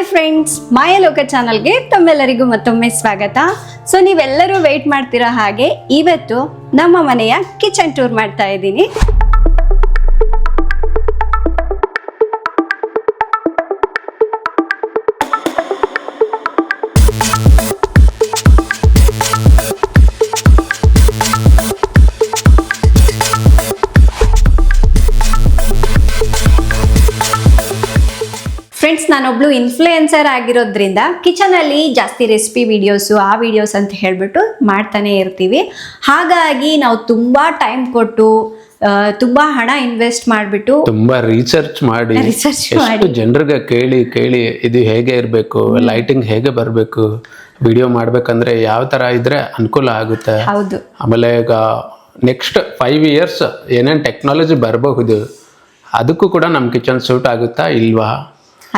Hi friends, Mayaloka ಚಾನಲ್ಗೆ ತಮ್ಮೆಲ್ಲರಿಗೂ ಮತ್ತೊಮ್ಮೆ ಸ್ವಾಗತ. ಸೊ ನೀವೆಲ್ಲರೂ ವೆಯ್ಟ್ ಮಾಡ್ತಿರೋ ಹಾಗೆ ಇವತ್ತು ನಮ್ಮ ಮನೆಯ ಕಿಚನ್ ಟೂರ್ ಮಾಡ್ತಾ ಇದ್ದೀನಿ. ಫ್ರೆಂಡ್ಸ್, ನಾನೊಬ್ಳು ಇನ್ಫ್ಲೂಯೆನ್ಸರ್ ಆಗಿರೋದ್ರಿಂದ ಕಿಚನಲ್ಲಿ ಜಾಸ್ತಿ ರೆಸಿಪಿ ವಿಡಿಯೋಸು ಆ ವಿಡಿಯೋಸ್ ಅಂತ ಹೇಳ್ಬಿಟ್ಟು ಮಾಡ್ತಾನೆ ಇರ್ತೀವಿ. ಹಾಗಾಗಿ ನಾವು ತುಂಬ ಟೈಮ್ ಕೊಟ್ಟು ತುಂಬ ಹಣ ಇನ್ವೆಸ್ಟ್ ಮಾಡಿಬಿಟ್ಟು ತುಂಬಾ ರಿಸರ್ಚ್ ಮಾಡಿ ಜನರಿಗೆ ಕೇಳಿ ಇದು ಹೇಗೆ ಇರಬೇಕು, ಲೈಟಿಂಗ್ ಹೇಗೆ ಬರಬೇಕು, ವಿಡಿಯೋ ಮಾಡ್ಬೇಕಂದ್ರೆ ಯಾವ ತರ ಇದ್ರೆ ಅನುಕೂಲ ಆಗುತ್ತೆ. ಹೌದು. ಆಮೇಲೆ ಈಗ ನೆಕ್ಸ್ಟ್ 5 years ಏನೇನು ಟೆಕ್ನಾಲಜಿ ಬರಬಹುದು ಅದಕ್ಕೂ ಕೂಡ ನಮ್ಮ ಕಿಚನ್ ಸೂಟ್ ಆಗುತ್ತಾ ಇಲ್ವಾ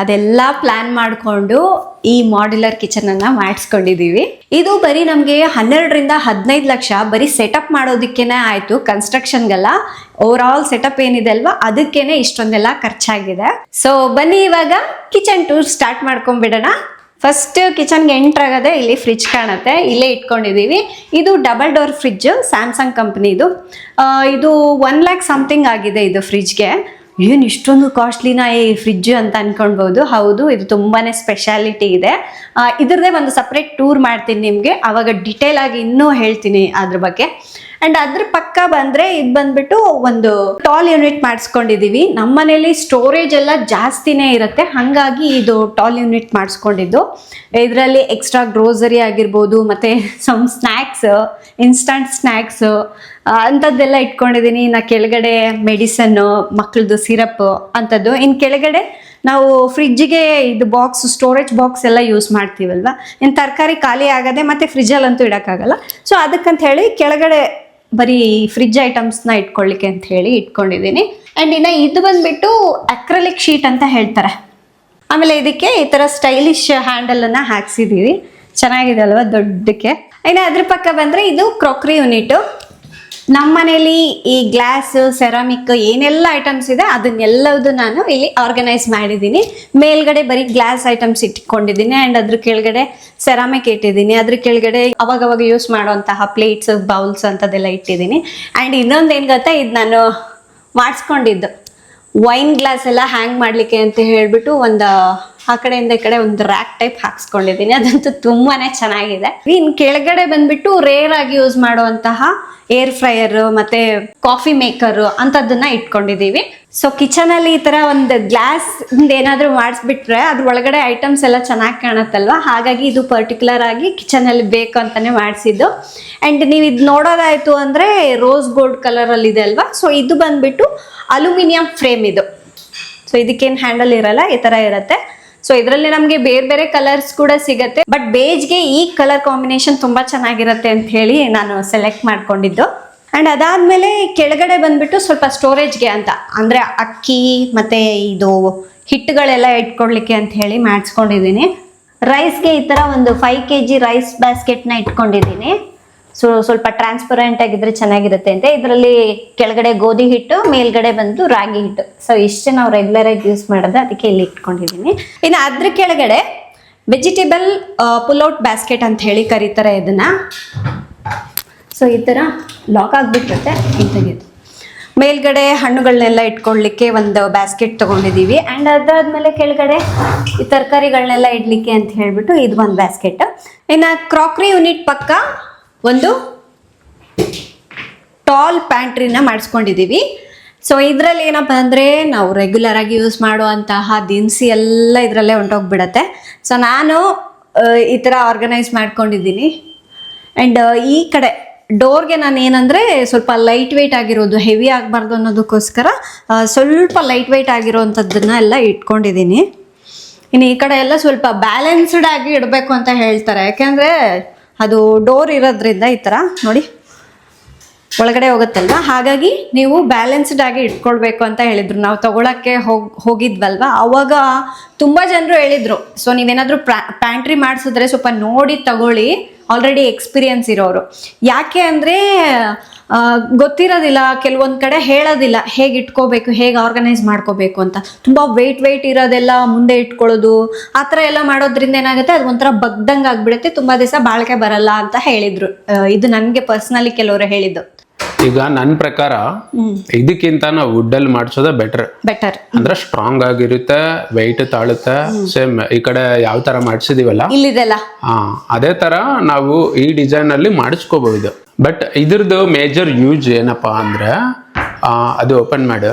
ಅದೆಲ್ಲ ಪ್ಲಾನ್ ಮಾಡಿಕೊಂಡು ಈ ಮಾಡ್ಯುಲರ್ ಕಿಚನ್ ಅನ್ನ ಮಾಡಿಸ್ಕೊಂಡಿದೀವಿ. ಇದು ಬರೀ ನಮಗೆ 12 ರಿಂದ 15 ಲಕ್ಷ ಬರೀ ಸೆಟಪ್ ಮಾಡೋದಕ್ಕೇನೆ ಆಯ್ತು. ಕನ್ಸ್ಟ್ರಕ್ಷನ್ಗೆಲ್ಲ ಓವರ್ ಆಲ್ ಸೆಟಪ್ ಏನಿದೆ ಅಲ್ವಾ ಅದಕ್ಕೇನೆ ಇಷ್ಟೊಂದೆಲ್ಲ ಖರ್ಚಾಗಿದೆ. ಸೊ ಬನ್ನಿ ಇವಾಗ ಕಿಚನ್ ಟೂರ್ ಸ್ಟಾರ್ಟ್ ಮಾಡ್ಕೊಂಡ್ಬಿಡೋಣ. ಫಸ್ಟ್ ಕಿಚನ್ಗೆ ಎಂಟರ್ ಆಗದೆ ಇಲ್ಲಿ ಫ್ರಿಜ್ ಕಾಣುತ್ತೆ, ಇಲ್ಲೇ ಇಟ್ಕೊಂಡಿದೀವಿ. ಇದು ಡಬಲ್ ಡೋರ್ ಫ್ರಿಜ್, ಸ್ಯಾಮ್ಸಂಗ್ ಕಂಪ್ನಿದು. ಇದು 1 lakh ಸಮಥಿಂಗ್ ಆಗಿದೆ ಇದು ಫ್ರಿಜ್ಗೆ. ಏನು ಇಷ್ಟೊಂದು ಕಾಸ್ಟ್ಲಿನ ಈ ಫ್ರಿಜ್ ಅಂತ ಅನ್ಕೊಳ್ಬಹುದು. ಹೌದು, ಇದು ತುಂಬಾನೇ ಸ್ಪೆಷಾಲಿಟಿ ಇದೆ. ಇದ್ರದ್ದೇ ಒಂದು ಸಪ್ರೇಟ್ ಟೂರ್ ಮಾಡ್ತೀನಿ ನಿಮಗೆ, ಅವಾಗ ಡಿಟೇಲ್ ಆಗಿ ಇನ್ನೂ ಹೇಳ್ತೀನಿ ಅದ್ರ ಬಗ್ಗೆ. ಅಂಡ್ ಅದ್ರ ಪಕ್ಕ ಬಂದ್ರೆ ಇದು ಬಂದ್ಬಿಟ್ಟು ಒಂದು ಟಾಲ್ ಯೂನಿಟ್ ಮಾಡಿಸ್ಕೊಂಡಿದೀವಿ. ನಮ್ಮ ಮನೇಲಿ ಸ್ಟೋರೇಜ್ ಎಲ್ಲ ಜಾಸ್ತಿನೇ ಇರುತ್ತೆ, ಹಾಗಾಗಿ ಇದು ಟಾಲ್ ಯೂನಿಟ್ ಮಾಡಿಸ್ಕೊಂಡಿದ್ದು. ಇದರಲ್ಲಿ ಎಕ್ಸ್ಟ್ರಾ ಗ್ರೋಸರಿ ಆಗಿರ್ಬೋದು, ಮತ್ತೆ ಸಮ್ ಸ್ನ್ಯಾಕ್ಸ್, ಇನ್ಸ್ಟಂಟ್ ಸ್ನ್ಯಾಕ್ಸ್ ಅಂಥದ್ದೆಲ್ಲ ಇಟ್ಕೊಂಡಿದ್ದೀನಿ. ನಾ ಕೆಳಗಡೆ ಮೆಡಿಸನ್ನು, ಮಕ್ಕಳದು ಸಿರಪ್ ಅಂಥದ್ದು. ಇನ್ನು ಕೆಳಗಡೆ ನಾವು ಫ್ರಿಜ್ಜಿಗೆ ಇದು ಬಾಕ್ಸ್, ಸ್ಟೋರೇಜ್ ಬಾಕ್ಸ್ ಎಲ್ಲ ಯೂಸ್ ಮಾಡ್ತೀವಲ್ವ. ಇನ್ನು ತರಕಾರಿ ಖಾಲಿ ಆಗದೆ ಮತ್ತು ಫ್ರಿಜ್ಜಲ್ಲಂತೂ ಇಡೋಕ್ಕಾಗಲ್ಲ. ಸೊ ಅದಕ್ಕಂತ ಹೇಳಿ ಕೆಳಗಡೆ ಬರೀ ಫ್ರಿಜ್ ಐಟಮ್ಸ್ನ ಇಟ್ಕೊಳ್ಳಿಕ್ಕೆ ಅಂತ ಹೇಳಿ ಇಟ್ಕೊಂಡಿದ್ದೀನಿ. ಆ್ಯಂಡ್ ಇನ್ನು ಇದು ಬಂದ್ಬಿಟ್ಟು ಅಕ್ರಲಿಕ್ ಶೀಟ್ ಅಂತ ಹೇಳ್ತಾರೆ. ಆಮೇಲೆ ಇದಕ್ಕೆ ಈ ಥರ ಸ್ಟೈಲಿಶ್ ಹ್ಯಾಂಡಲನ್ನು ಹಾಕ್ಸಿದ್ದೀವಿ, ಚೆನ್ನಾಗಿದೆ ಅಲ್ವಾ ದೊಡ್ಡಕ್ಕೆ. ಇನ್ನು ಅದ್ರ ಪಕ್ಕ ಬಂದರೆ ಇದು ಕ್ರಾಕ್ರಿ ಯೂನಿಟು. ನಮ್ಮ ಮನೇಲಿ ಈ ಗ್ಲಾಸ್, ಸೆರಾಮಿಕ್ ಏನೆಲ್ಲ ಐಟಮ್ಸ್ ಇದೆ ಅದನ್ನೆಲ್ಲದು ನಾನು ಇಲ್ಲಿ ಆರ್ಗನೈಸ್ ಮಾಡಿದ್ದೀನಿ. ಮೇಲ್ಗಡೆ ಬರೀ ಗ್ಲಾಸ್ ಐಟಮ್ಸ್ ಇಟ್ಕೊಂಡಿದ್ದೀನಿ ಆ್ಯಂಡ್ ಅದ್ರ ಕೆಳಗಡೆ ಸೆರಾಮಿಕ್ ಇಟ್ಟಿದ್ದೀನಿ. ಅದ್ರ ಕೆಳಗಡೆ ಅವಾಗವಾಗ ಯೂಸ್ ಮಾಡುವಂತಹ ಪ್ಲೇಟ್ಸ್, ಬೌಲ್ಸ್ ಅಂಥದ್ದೆಲ್ಲ ಇಟ್ಟಿದ್ದೀನಿ. ಆ್ಯಂಡ್ ಇನ್ನೊಂದು ಏನು ಗೊತ್ತಾ, ಇದು ನಾನು ಮಾಡಿಸ್ಕೊಂಡಿದ್ದು ವೈನ್ ಗ್ಲಾಸ್ ಎಲ್ಲ ಹ್ಯಾಂಗ್ ಮಾಡಲಿಕ್ಕೆ ಅಂತ ಹೇಳ್ಬಿಟ್ಟು ಒಂದು ಆ ಕಡೆಯಿಂದ ಈ ಕಡೆ ಒಂದು ರ್ಯಾಕ್ ಟೈಪ್ ಹಾಕ್ಸ್ಕೊಂಡಿದ್ದೀನಿ. ಅದಂತೂ ತುಂಬಾನೇ ಚೆನ್ನಾಗಿದೆ. ಇನ್ನು ಕೆಳಗಡೆ ಬಂದ್ಬಿಟ್ಟು ರೇರ್ ಆಗಿ ಯೂಸ್ ಮಾಡುವಂತಹ ಏರ್ ಫ್ರೈಯರ್ ಮತ್ತೆ ಕಾಫಿ ಮೇಕರ್ ಅಂಥದ್ದನ್ನ ಇಟ್ಕೊಂಡಿದ್ದೀವಿ. ಸೊ ಕಿಚನ್ ಅಲ್ಲಿ ಈ ತರ ಒಂದು ಗ್ಲಾಸ್ ಏನಾದ್ರೂ ಮಾಡಿಸ್ಬಿಟ್ರೆ ಅದ್ರ ಒಳಗಡೆ ಐಟಮ್ಸ್ ಎಲ್ಲ ಚೆನ್ನಾಗಿ ಕಾಣುತ್ತಲ್ವಾ, ಹಾಗಾಗಿ ಇದು ಪರ್ಟಿಕ್ಯುಲರ್ ಆಗಿ ಕಿಚನ್ ಅಲ್ಲಿ ಬೇಕು ಅಂತಾನೆ ಮಾಡಿಸಿದ್ದು. ಅಂಡ್ ನೀವು ಇದು ನೋಡೋದಾಯ್ತು ಅಂದ್ರೆ ರೋಸ್ ಗೋಲ್ಡ್ ಕಲರ್ ಅಲ್ಲಿ ಇದೆ ಅಲ್ವಾ. ಸೊ ಇದು ಬಂದ್ಬಿಟ್ಟು ಅಲ್ಯೂಮಿನಿಯಂ ಫ್ರೇಮ್ ಇದು. ಸೊ ಇದಕ್ಕೇನು ಹ್ಯಾಂಡಲ್ ಇರಲ್ಲ, ಈ ತರ ಇರುತ್ತೆ. ಸೊ ಇದರಲ್ಲಿ ನಮಗೆ ಬೇರೆ ಬೇರೆ ಕಲರ್ಸ್ ಕೂಡ ಸಿಗುತ್ತೆ, ಬಟ್ ಬೇಜ್ಗೆ ಈ ಕಲರ್ ಕಾಂಬಿನೇಷನ್ ತುಂಬಾ ಚೆನ್ನಾಗಿರುತ್ತೆ ಅಂತ ಹೇಳಿ ನಾನು ಸೆಲೆಕ್ಟ್ ಮಾಡ್ಕೊಂಡಿದ್ದು. ಅಂಡ್ ಅದಾದ್ಮೇಲೆ ಕೆಳಗಡೆ ಬಂದ್ಬಿಟ್ಟು ಸ್ವಲ್ಪ ಸ್ಟೋರೇಜ್ಗೆ ಅಂತ ಅಂದ್ರೆ ಅಕ್ಕಿ ಮತ್ತೆ ಇದು ಹಿಟ್ಟುಗಳೆಲ್ಲ ಇಟ್ಕೊಳ್ಲಿಕ್ಕೆ ಅಂತ ಹೇಳಿ ಮಾಡಿಸ್ಕೊಂಡಿದ್ದೀನಿ. ರೈಸ್ಗೆ ಈ ತರ ಒಂದು 5 kg ರೈಸ್ ಬ್ಯಾಸ್ಕೆಟ್ನ ಇಟ್ಕೊಂಡಿದ್ದೀನಿ. ಸೊ ಸ್ವಲ್ಪ ಟ್ರಾನ್ಸ್ಪರೆಂಟ್ ಆಗಿದ್ರೆ ಚೆನ್ನಾಗಿರುತ್ತೆ ಅಂತ. ಇದರಲ್ಲಿ ಕೆಳಗಡೆ ಗೋಧಿ ಹಿಟ್ಟು, ಮೇಲ್ಗಡೆ ಬಂದು ರಾಗಿ ಹಿಟ್ಟು. ಸೊ ಇಷ್ಟೇ ನಾವು ರೆಗ್ಯುಲರ್ ಆಗಿ ಯೂಸ್ ಮಾಡೋದು, ಅದಕ್ಕೆ ಇಲ್ಲಿ ಇಟ್ಕೊಂಡಿದ್ದೀನಿ. ಇನ್ನು ಅದ್ರ ಕೆಳಗಡೆ ವೆಜಿಟೇಬಲ್ ಪುಲ್ಔಟ್ ಬ್ಯಾಸ್ಕೆಟ್ ಅಂತ ಹೇಳಿ ಕರೀತಾರೆ ಇದನ್ನ. ಸೊ ಈ ಥರ ಲಾಕ್ ಆಗಿಬಿಟ್ಟಿರುತ್ತೆ, ತೆಗೆದು ಮೇಲ್ಗಡೆ ಹಣ್ಣುಗಳನ್ನೆಲ್ಲ ಇಟ್ಕೊಳ್ಳಿಕ್ಕೆ ಒಂದು ಬ್ಯಾಸ್ಕೆಟ್ ತೊಗೊಂಡಿದ್ದೀವಿ. ಆ್ಯಂಡ್ ಅದಾದ್ಮೇಲೆ ಕೆಳಗಡೆ ಈ ತರಕಾರಿಗಳನ್ನೆಲ್ಲ ಇಡ್ಲಿಕ್ಕೆ ಅಂತ ಹೇಳ್ಬಿಟ್ಟು ಇದು ಒಂದು ಬ್ಯಾಸ್ಕೆಟ್. ಇನ್ನು ಕ್ರಾಕ್ರಿ ಯೂನಿಟ್ ಪಕ್ಕ ಒಂದು ಟಾಲ್ ಪ್ಯಾಂಟ್ರಿನ ಮಾಡಿಸ್ಕೊಂಡಿದ್ದೀವಿ. ಸೊ ಇದರಲ್ಲಿ ಏನಪ್ಪ ಅಂದರೆ ನಾವು ರೆಗ್ಯುಲರ್ ಆಗಿ ಯೂಸ್ ಮಾಡುವಂತಹ ದಿನಸಿ ಎಲ್ಲ ಇದರಲ್ಲೇ ಹೊಂಟೋಗ್ಬಿಡತ್ತೆ. ಸೊ ನಾನು ಈ ಥರ ಆರ್ಗನೈಸ್ ಮಾಡ್ಕೊಂಡಿದ್ದೀನಿ. ಆ್ಯಂಡ್ ಈ ಕಡೆ ಡೋರ್ಗೆ ನಾನು ಏನಂದರೆ ಸ್ವಲ್ಪ ಲೈಟ್ ವೆಯ್ಟ್ ಆಗಿರೋದು, ಹೆವಿ ಆಗಬಾರ್ದು ಅನ್ನೋದಕ್ಕೋಸ್ಕರ ಸ್ವಲ್ಪ ಲೈಟ್ ವೆಯ್ಟ್ ಆಗಿರೋವಂಥದ್ದನ್ನ ಎಲ್ಲ ಇಟ್ಕೊಂಡಿದ್ದೀನಿ. ಇನ್ನು ಈ ಕಡೆ ಎಲ್ಲ ಸ್ವಲ್ಪ ಬ್ಯಾಲೆನ್ಸ್ಡ್ ಆಗಿ ಇಡಬೇಕು ಅಂತ ಹೇಳ್ತಾರೆ, ಯಾಕೆಂದರೆ ಅದು ಡೋರ್ ಇರೋದ್ರಿಂದ ಈ ಥರ ನೋಡಿ ಒಳಗಡೆ ಹೋಗುತ್ತಲ್ವ, ಹಾಗಾಗಿ ನೀವು ಬ್ಯಾಲೆನ್ಸ್ಡ್ ಆಗಿ ಇಟ್ಕೊಳ್ಬೇಕು ಅಂತ ಹೇಳಿದ್ರು. ನಾವು ತಗೊಳಕ್ಕೆ ಹೋಗಿದ್ವಲ್ವ, ಅವಾಗ ತುಂಬ ಜನರು ಹೇಳಿದರು, ಸೊ ನೀವೇನಾದರೂ ಪ್ಯಾಂಟ್ರಿ ಮಾಡಿಸಿದ್ರೆ ಸ್ವಲ್ಪ ನೋಡಿ ತಗೊಳ್ಳಿ, ಆಲ್ರೆಡಿ ಎಕ್ಸ್ಪೀರಿಯನ್ಸ್ ಇರೋರು. ಯಾಕೆ ಅಂದರೆ ಗೊತ್ತಿರೋದಿಲ್ಲ, ಕೆಲವೊಂದು ಕಡೆ ಹೇಳೋದಿಲ್ಲ ಹೇಗೆ ಇಟ್ಕೋಬೇಕು, ಹೇಗೆ ಆರ್ಗನೈಸ್ ಮಾಡ್ಕೋಬೇಕು ಅಂತ. ತುಂಬ ವೆಯ್ಟ್ ಇರೋದೆಲ್ಲ ಮುಂದೆ ಇಟ್ಕೊಳ್ಳೋದು ಆ ಥರ ಎಲ್ಲ ಮಾಡೋದ್ರಿಂದ ಏನಾಗುತ್ತೆ, ಅದು ಒಂಥರ ಬಗ್ದಂಗೆ ಆಗ್ಬಿಡುತ್ತೆ, ತುಂಬ ದಿವಸ ಬಾಳಿಕೆ ಬರಲ್ಲ ಅಂತ ಹೇಳಿದ್ರು. ಇದು ನನಗೆ ಪರ್ಸ್ನಲಿ ಕೆಲವರು ಹೇಳಿದ್ದು. ಈಗ ನನ್ನ ಪ್ರಕಾರ ಇದಕ್ಕಿಂತ ನಾವು ವುಡ್ಡಲ್ಲಿ ಮಾಡಿಸೋದೇ ಬೆಟರ್. ಅಂದ್ರೆ ಸ್ಟ್ರಾಂಗ್ ಆಗಿರುತ್ತೆ, ವೆಯ್ಟ್ ತಾಳುತ್ತೆ. ಸೇಮ್ ಈ ಕಡೆ ಯಾವ ತರ ಮಾಡಿಸಿದೀವಲ್ಲ ಇಲ್ಲಿದೆಲ್ಲ ಅದೇ ತರ ನಾವು ಈ ಡಿಸೈನ್ ಅಲ್ಲಿ ಮಾಡಿಸ್ಕೋಬಹುದು. ಬಟ್ ಇದ್ರದ್ದು ಮೇಜರ್ ಯೂಸ್ ಏನಪ್ಪಾ ಅಂದ್ರೆ ಅದು ಓಪನ್ ಮಾಡು,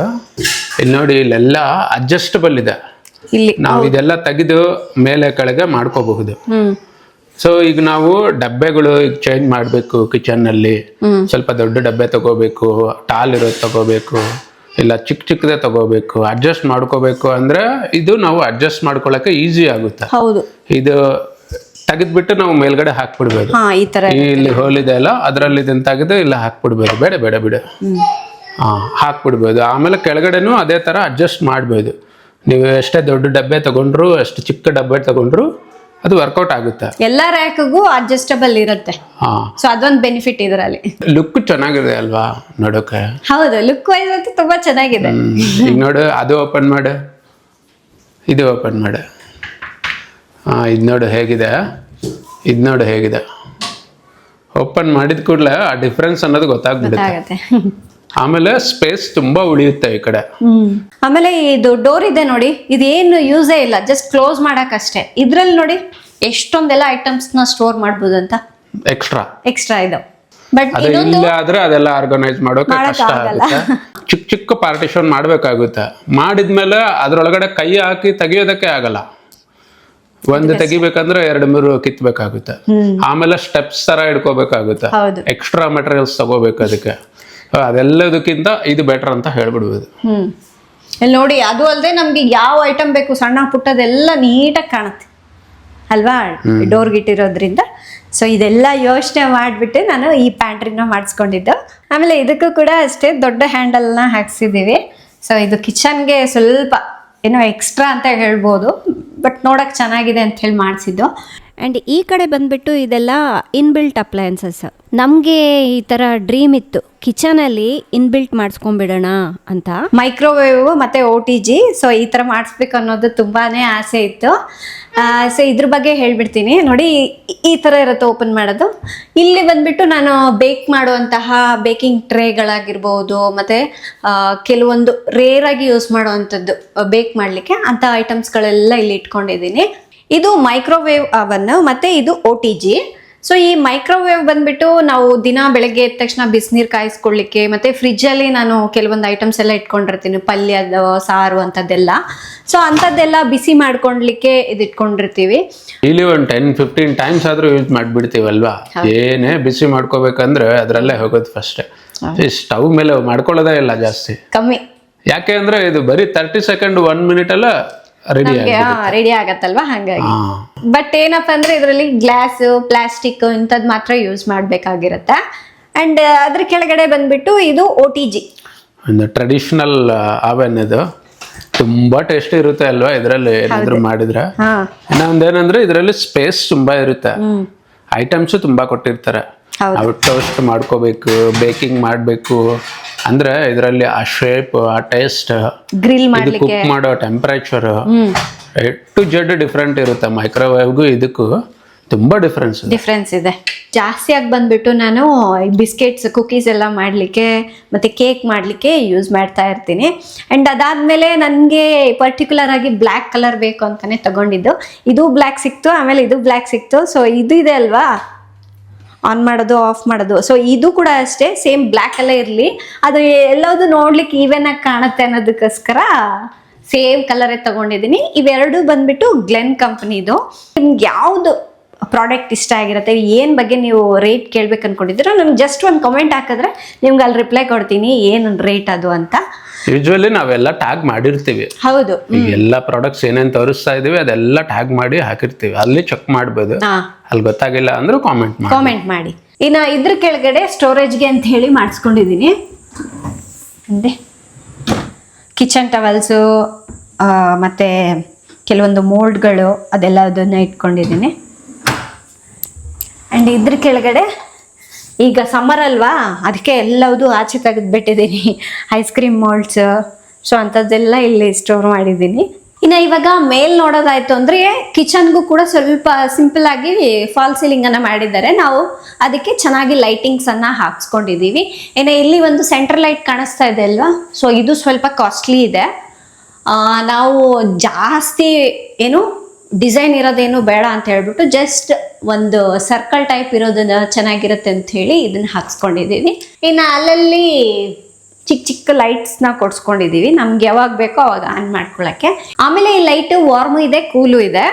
ಇಲ್ಲಿ ನೋಡಿ, ಇಲ್ಲೆಲ್ಲ ಅಡ್ಜಸ್ಟಬಲ್ ಇದೆ. ಇಲ್ಲಿ ನಾವು ಇದೆಲ್ಲ ತೆಗೆದು ಮೇಲೆ ಕೆಳಗೆ ಮಾಡ್ಕೋಬಹುದು. ಸೊ ಈಗ ನಾವು ಡಬ್ಬೆಗಳು ಈಗ ಚೇಂಜ್ ಮಾಡಬೇಕು, ಕಿಚನ್ ನಲ್ಲಿ ಸ್ವಲ್ಪ ದೊಡ್ಡ ಡಬ್ಬೆ ತಗೋಬೇಕು, ಟಾಲ್ ಇರೋದು ತಗೋಬೇಕು, ಇಲ್ಲ ಚಿಕ್ಕದೇ ತಗೋಬೇಕು, ಅಡ್ಜಸ್ಟ್ ಮಾಡ್ಕೋಬೇಕು ಅಂದ್ರೆ ಇದು ನಾವು ಅಡ್ಜಸ್ಟ್ ಮಾಡ್ಕೊಳಕ್ಕೆ ಈಸಿ ಆಗುತ್ತೆ. ಹೌದು, ಇದು ತೆಗೆದ್ಬಿಟ್ಟು ನಾವು ಮೇಲ್ಗಡೆ ಹಾಕ್ಬಿಡ್ಬೋದು. ಈ ತರ ಇಲ್ಲಿ ಹೋಲ್ ಇದೆ ಅಲ್ಲ, ಅದರಲ್ಲಿ ಇದನ್ನ ತೆಗೆದು ಇಲ್ಲ ಹಾಕ್ಬಿಡ್ಬೋದು. ಬೇಡ ಹಾಕ್ಬಿಡ್ಬೋದು. ಆಮೇಲೆ ಕೆಳಗಡೆನೂ ಅದೇ ತರ ಅಡ್ಜಸ್ಟ್ ಮಾಡ್ಬೋದು. ನೀವು ಎಷ್ಟೇ ದೊಡ್ಡ ಡಬ್ಬೆ ತಗೊಂಡ್ರು, ಎಷ್ಟು ಚಿಕ್ಕ ಡಬ್ಬೆ ತಗೊಂಡ್ರು ಅದು ವರ್ಕೌಟ್ ಆಗುತ್ತೆ. ಎಲ್ಲ ರ್ಯಾಕ್ಗೂ ಅಡ್ಜಸ್ಟಬಲ್ ಇರುತ್ತೆ. ಸೊ ಅದೊಂದು ಬೆನಿಫಿಟ್ ಇದರಲ್ಲಿ. ಲುಕ್ ಚೆನ್ನಾಗಿದೆ ಅಲ್ವಾ ನೋಡೋಕೆ? ಹೌದು, ಲುಕ್ ವೈಸ್ ಅಂತೂ ತುಂಬಾ ಚೆನ್ನಾಗಿದೆ. ಈಗ ನೋಡು, ಅದು ಓಪನ್ ಮಾಡು, ಇದು ಓಪನ್ ಮಾಡು. ಇದು ನೋಡು ಹೇಗಿದೆ, ಇದು ನೋಡು ಹೇಗಿದೆ. ಓಪನ್ ಮಾಡಿದ ಕೂಡಲೇ ಆ ಡಿಫ್ರೆನ್ಸ್ ಅನ್ನೋದು ಗೊತ್ತಾಗ್ಬಿಡುತ್ತೆ. ಆಮೇಲೆ ಸ್ಪೇಸ್ ತುಂಬಾ ಉಳಿಯುತ್ತೆ ಈ ಕಡೆ. ಆಮೇಲೆ ಇದು ಡೋರ್ ಇದೆ ನೋಡಿ, ಇದೇನು ಯೂಸೇ ಇಲ್ಲ, ಜಸ್ಟ್ ಕ್ಲೋಸ್ ಮಾಡಕ್ಕಷ್ಟೇ. ಇದ್ರಲ್ಲಿ ನೋಡಿ ಎಷ್ಟೊಂದೆಲ್ಲ ಐಟಮ್ಸ್ ನ ಸ್ಟೋರ್ ಮಾಡ್ಬೋದು ಅಂತ. ಎಕ್ಸ್ಟ್ರಾ ಇದು. ಬಟ್ ಇಲ್ಲ ಆದ್ರೆ ಅದೆಲ್ಲ ಆರ್ಗನೈಸ್ ಮಾಡೋಕೆ ಕಷ್ಟ ಆಗುತ್ತೆ. ಚಿಕ್ಕ ಪಾರ್ಟಿಷನ್ ಮಾಡ್ಬೇಕಾಗುತ್ತೆ. ಮಾಡಿದ್ಮೇಲೆ ಅದ್ರೊಳಗಡೆ ಕೈ ಹಾಕಿ ತೆಗಿಯೋದಕ್ಕೆ ಆಗಲ್ಲ. ಒಂದು ತೆಗಿಬೇಕಂದ್ರೆ 2-3 ಕಿತ್ಬೇಕಾಗುತ್ತೆ. ಆಮೇಲೆ ಸ್ಟೆಪ್ಸ್ ತರ ಇಡ್ಕೋಬೇಕಾಗುತ್ತೆ. ಎಕ್ಸ್ಟ್ರಾ ಮೆಟೀರಿಯಲ್ಸ್ ತಗೋಬೇಕು ಅದಕ್ಕೆ. ಅದೆಲ್ಲದಕ್ಕಿಂತ ಇದು ಬೆಟರ್ ಅಂತ ಹೇಳ್ಬಿಡ್ಬೋದು. ಇಲ್ಲಿ ನೋಡಿ, ಅದು ಅಲ್ಲದೆ ನಮ್ಗೆ ಯಾವ ಐಟಮ್ ಬೇಕು ಸಣ್ಣ ಪುಟ್ಟದೆಲ್ಲ ನೀಟಾಗಿ ಕಾಣುತ್ತೆ ಅಲ್ವಾ, ಡೋರ್ಗೆ ಇಟ್ಟಿರೋದ್ರಿಂದ. ಸೊ ಇದೆಲ್ಲ ಯೋಚನೆ ಮಾಡಿಬಿಟ್ಟು ನಾನು ಈ ಪ್ಯಾಂಟ್ರಿನ ಮಾಡಿಸ್ಕೊಂಡಿದ್ದು. ಆಮೇಲೆ ಇದಕ್ಕೂ ಕೂಡ ಅಷ್ಟೇ ದೊಡ್ಡ ಹ್ಯಾಂಡಲ್ನ ಹಾಕ್ಸಿದ್ದೀವಿ. ಸೊ ಇದು ಕಿಚನ್ಗೆ ಸ್ವಲ್ಪ ಏನೋ ಎಕ್ಸ್ಟ್ರಾ ಅಂತ ಹೇಳ್ಬೋದು, ಬಟ್ ನೋಡೋಕೆ ಚೆನ್ನಾಗಿದೆ ಅಂತ ಹೇಳಿ ಮಾಡಿಸಿದ್ದು. ಆ್ಯಂಡ್ ಈ ಕಡೆ ಬಂದುಬಿಟ್ಟು ಇದೆಲ್ಲ ಇನ್ಬಿಲ್ಟ್ ಅಪ್ಲಯನ್ಸಸ್. ನಮಗೆ ಈ ಥರ ಡ್ರೀಮ್ ಇತ್ತು ಕಿಚನಲ್ಲಿ ಇನ್ಬಿಲ್ಟ್ ಮಾಡಿಸ್ಕೊಂಡ್ಬಿಡೋಣ ಅಂತ, ಮೈಕ್ರೋವೇವ್ ಮತ್ತು OTG. ಸೊ ಈ ಥರ ಮಾಡಿಸ್ಬೇಕು ಅನ್ನೋದು ತುಂಬಾ ಆಸೆ ಇತ್ತು. ಸೊ ಇದ್ರ ಬಗ್ಗೆ ಹೇಳ್ಬಿಡ್ತೀನಿ ನೋಡಿ. ಈ ಥರ ಇರುತ್ತೆ ಓಪನ್ ಮಾಡೋದು. ಇಲ್ಲಿ ಬಂದುಬಿಟ್ಟು ನಾನು ಬೇಕ್ ಮಾಡುವಂತಹ ಬೇಕಿಂಗ್ ಟ್ರೇಗಳಾಗಿರ್ಬೋದು, ಮತ್ತು ಕೆಲವೊಂದು ರೇರಾಗಿ ಯೂಸ್ ಮಾಡುವಂಥದ್ದು ಬೇಕ್ ಮಾಡಲಿಕ್ಕೆ ಅಂಥ ಐಟಮ್ಸ್ಗಳೆಲ್ಲ ಇಲ್ಲಿ ಇಟ್ಕೊಂಡಿದ್ದೀನಿ. ಇದು ಮೈಕ್ರೋವೇವ್ ಅವನ್ ಮತ್ತು ಇದು OTG. ಸೊ ಈ ಮೈಕ್ರೋವೇವ್ ಬಂದ್ಬಿಟ್ಟು ನಾವು ದಿನ ಬೆಳಗ್ಗೆ ಎದ್ದ ತಕ್ಷಣ ಬಿಸಿನೀರು ಕಾಯಿಸ್ಕೊಳ್ಳಿಕ್ಕೆ, ಮತ್ತು ಫ್ರಿಜ್ಜಲ್ಲಿ ನಾನು ಕೆಲವೊಂದು ಐಟಮ್ಸ್ ಎಲ್ಲ ಇಟ್ಕೊಂಡಿರ್ತೀನಿ, ಪಲ್ಯದ ಸಾರು ಅಂಥದ್ದೆಲ್ಲ. ಸೊ ಅಂಥದ್ದೆಲ್ಲ ಬಿಸಿ ಮಾಡ್ಕೊಳ್ಲಿಕ್ಕೆ ಇದು ಇಟ್ಕೊಂಡಿರ್ತೀವಿ. ಇಲ್ಲಿ ಒಂದು 10-15 ಟೈಮ್ಸ್ ಆದ್ರೂ ಯೂಸ್ ಮಾಡಿಬಿಡ್ತೀವಲ್ವಾ. ಏನೇ ಬಿಸಿ ಮಾಡ್ಕೋಬೇಕಂದ್ರೆ ಅದರಲ್ಲೇ ಹೋಗೋದು ಫಸ್ಟ್. ಸ್ಟವ್ ಮೇಲೆ ಮಾಡ್ಕೊಳ್ಳೋದೇ ಇಲ್ಲ ಜಾಸ್ತಿ, ಕಮ್ಮಿ. ಯಾಕೆ ಅಂದ್ರೆ ಇದು ಬರೀ 30 ಸೆಕೆಂಡ್ 1 ಮಿನಿಟ್ ಅಲ್ಲ ರೆಡಿ ಆಗತ್ತಲ್ವಾ, ಹಾಗಾಗಿ. ಬಟ್ ಏನಪ್ಪಾ ಅಂದ್ರೆ ಇದರಲ್ಲಿ ಗ್ಲಾಸ್, ಪ್ಲಾಸ್ಟಿಕ್ ಇಂಥದ್ದು ಮಾತ್ರ ಯೂಸ್ ಮಾಡ್ಬೇಕಾಗಿರತ್ತೆ. ಅಂಡ್ ಅದ್ರ ಕೆಳಗಡೆ ಬಂದ್ಬಿಟ್ಟು ಇದು OTG, ಒಂದು ಟ್ರೆಡಿಷನಲ್ ಅವನ್. ಇದು ತುಂಬಾ ಟೇಸ್ಟಿ ಇರುತ್ತೆ ಅಲ್ವಾ ಇದರಲ್ಲಿ ಏನಾದ್ರು ಮಾಡಿದ್ರೆ. ಇನ್ನೊಂದೇನಂದ್ರೆ ಇದರಲ್ಲಿ ಸ್ಪೇಸ್ ತುಂಬಾ ಇರುತ್ತೆ, ಐಟಮ್ಸ್ ತುಂಬಾ ಕೊಟ್ಟಿರ್ತಾರೆ. ನಾವು ಟೋಸ್ಟ್ ಮಾಡ್ಕೋಬೇಕು, ಬೇಕಿಂಗ್ ಮಾಡಬೇಕು ಅಂದ್ರೆ ಇದರಲ್ಲಿ ಆ ಶೇಪ್, ಆ ಟೇಸ್ಟ್, ಗ್ರಿಲ್ ಮಾಡ್ಲಿಕ್ಕೆ, ಕುಕ್ ಮಾಡೋ ಟೆಂಪರೇಚರ್ ಟು ಜೆಡ್ ಡಿಫ್ರೆಂಟ್ ಇರುತ್ತೆ. ಮೈಕ್ರೋವೇವ್ಗೂ ಇದಕ್ಕೂ ತುಂಬಾ ಡಿಫ್ರೆನ್ಸ್ ಇದೆ. ಜಾಸ್ತಿಯಾಗಿ ಬಂದ್ಬಿಟ್ಟು ನಾನು ಬಿಸ್ಕೆಟ್ಸ್, ಕುಕೀಸ್ ಎಲ್ಲ ಮಾಡಲಿಕ್ಕೆ ಮತ್ತು ಕೇಕ್ ಮಾಡಲಿಕ್ಕೆ ಯೂಸ್ ಮಾಡ್ತಾ ಇರ್ತೀನಿ. ಆ್ಯಂಡ್ ಅದಾದಮೇಲೆ ನನಗೆ ಪರ್ಟಿಕ್ಯುಲರ್ ಆಗಿ ಬ್ಲ್ಯಾಕ್ ಕಲರ್ ಬೇಕು ಅಂತಲೇ ತಗೊಂಡಿದ್ದು. ಇದು ಬ್ಲ್ಯಾಕ್ ಸಿಕ್ತು, ಆಮೇಲೆ ಇದು ಬ್ಲ್ಯಾಕ್ ಸಿಕ್ತು. ಸೊ ಇದು ಇದೆ ಅಲ್ವಾ, ಆನ್ ಮಾಡೋದು, ಆಫ್ ಮಾಡೋದು. ಸೊ ಇದು ಕೂಡ ಅಷ್ಟೇ ಸೇಮ್ ಬ್ಲ್ಯಾಕ್ ಅಲ್ಲೇ ಇರಲಿ, ಅದು ಎಲ್ಲದು ನೋಡ್ಲಿಕ್ಕೆ ಈವನ್ ಆಗಿ ಕಾಣುತ್ತೆ ಅನ್ನೋದಕ್ಕೋಸ್ಕರ ಸೇಮ್ ಕಲರೇ ತಗೊಂಡಿದ್ದೀನಿ. ಇವೆರಡು ಬಂದ್ಬಿಟ್ಟು ಗ್ಲೆನ್ ಕಂಪ್ನಿದು. ನಿಮ್ಗೆ ಯಾವುದು ಪ್ರಾಡಕ್ಟ್ ಇಷ್ಟ ಆಗಿರುತ್ತೆ, ಏನು ಬಗ್ಗೆ ನೀವು ರೇಟ್ ಕೇಳ್ಬೇಕು ಅನ್ಕೊಂಡಿದ್ದೀರೋ ನನಗೆ ಜಸ್ಟ್ ಒಂದು ಕಮೆಂಟ್ ಹಾಕಿದ್ರೆ ನಿಮ್ಗೆ ಅಲ್ಲಿ ರಿಪ್ಲೈ ಕೊಡ್ತೀನಿ ಏನು ರೇಟ್ ಅದು ಅಂತ. ಯೂಶುವಲಿ ನಾವೆಲ್ಲ ಟ್ಯಾಗ್ ಮಾಡಿರ್ತೀವಿ. ಹೌದು, ಎಲ್ಲ ಪ್ರಾಡಕ್ಟ್ಸ್ ಏನೇನು ತೋರಿಸ್ತಾ ಇದೀವಿ ಅದೆಲ್ಲ ಟ್ಯಾಗ್ ಮಾಡಿ ಹಾಕಿರ್ತೀವಿ, ಅಲ್ಲಿ ಚೆಕ್ ಮಾಡ್ಬೋದು. ಅಲ್ಲಿ ಗೊತ್ತಾಗಿಲ್ಲ ಅಂದ್ರೆ ಕಾಮೆಂಟ್ ಮಾಡಿ. ಇನ್ನು ಇದ್ರ ಕೆಳಗಡೆ ಸ್ಟೋರೇಜ್ಗೆ ಅಂತ ಹೇಳಿ ಮಾಡಿಸ್ಕೊಂಡಿದ್ದೀನಿ. ಅಂದರೆ ಕಿಚನ್ ಟವಲ್ಸು ಮತ್ತು ಕೆಲವೊಂದು ಮೋಲ್ಡ್ಗಳು ಅದೆಲ್ಲ ಅದನ್ನು ಇಟ್ಕೊಂಡಿದ್ದೀನಿ. ಆ್ಯಂಡ್ ಇದ್ರ ಕೆಳಗಡೆ ಈಗ ಸಮ್ಮರ್ ಅಲ್ವಾ, ಅದಕ್ಕೆ ಎಲ್ಲವುದು ಆಚೆ ತೆಗೆದುಬಿಟ್ಟಿದ್ದೀನಿ. ಐಸ್ ಕ್ರೀಮ್ ಮೋಲ್ಡ್ಸ್, ಸೊ ಅಂಥದ್ದೆಲ್ಲ ಇಲ್ಲಿ ಸ್ಟೋರ್ ಮಾಡಿದ್ದೀನಿ. ಇನ್ನು ಇವಾಗ ಮೇಲ್ ನೋಡೋದಾಯ್ತು ಅಂದರೆ ಕಿಚನ್ಗೂ ಕೂಡ ಸ್ವಲ್ಪ ಸಿಂಪಲ್ ಆಗಿ ಫಾಲ್ ಸೀಲಿಂಗನ್ನು ಮಾಡಿದ್ದಾರೆ. ನಾವು ಅದಕ್ಕೆ ಚೆನ್ನಾಗಿ ಲೈಟಿಂಗ್ಸನ್ನು ಹಾಕ್ಸ್ಕೊಂಡಿದ್ದೀವಿ. ಇನ್ನು ಇಲ್ಲಿ ಒಂದು ಸೆಂಟ್ರಲ್ ಲೈಟ್ ಕಾಣಿಸ್ತಾ ಇದೆ ಅಲ್ವಾ, ಸೊ ಇದು ಸ್ವಲ್ಪ ಕಾಸ್ಟ್ಲಿ ಇದೆ. ನಾವು ಜಾಸ್ತಿ ಏನು ಡಿಸೈನ್ ಇರೋದೇನು ಬೇಡ ಅಂತ ಹೇಳ್ಬಿಟ್ಟು ಜಸ್ಟ್ ಒಂದು ಸರ್ಕಲ್ ಟೈಪ್ ಇರೋದನ್ನ ಚೆನ್ನಾಗಿರುತ್ತೆ ಅಂತ ಹೇಳಿ ಇದನ್ನ ಹಾಕ್ಸ್ಕೊಂಡಿದ್ದೀವಿ. ಇನ್ನು ಅಲ್ಲಲ್ಲಿ ಚಿಕ್ಕ ಚಿಕ್ಕ ಲೈಟ್ಸ್ನ ಕೊಡ್ಸ್ಕೊಂಡಿದ್ದೀವಿ, ನಮ್ಗೆ ಯಾವಾಗ ಬೇಕೋ ಅವಾಗ ಆನ್ ಮಾಡ್ಕೊಳ್ಳೋಕ್ಕೆ. ಆಮೇಲೆ ಈ ಲೈಟ್ ವಾರ್ಮು ಇದೆ, ಕೂಲು ಇದೆ,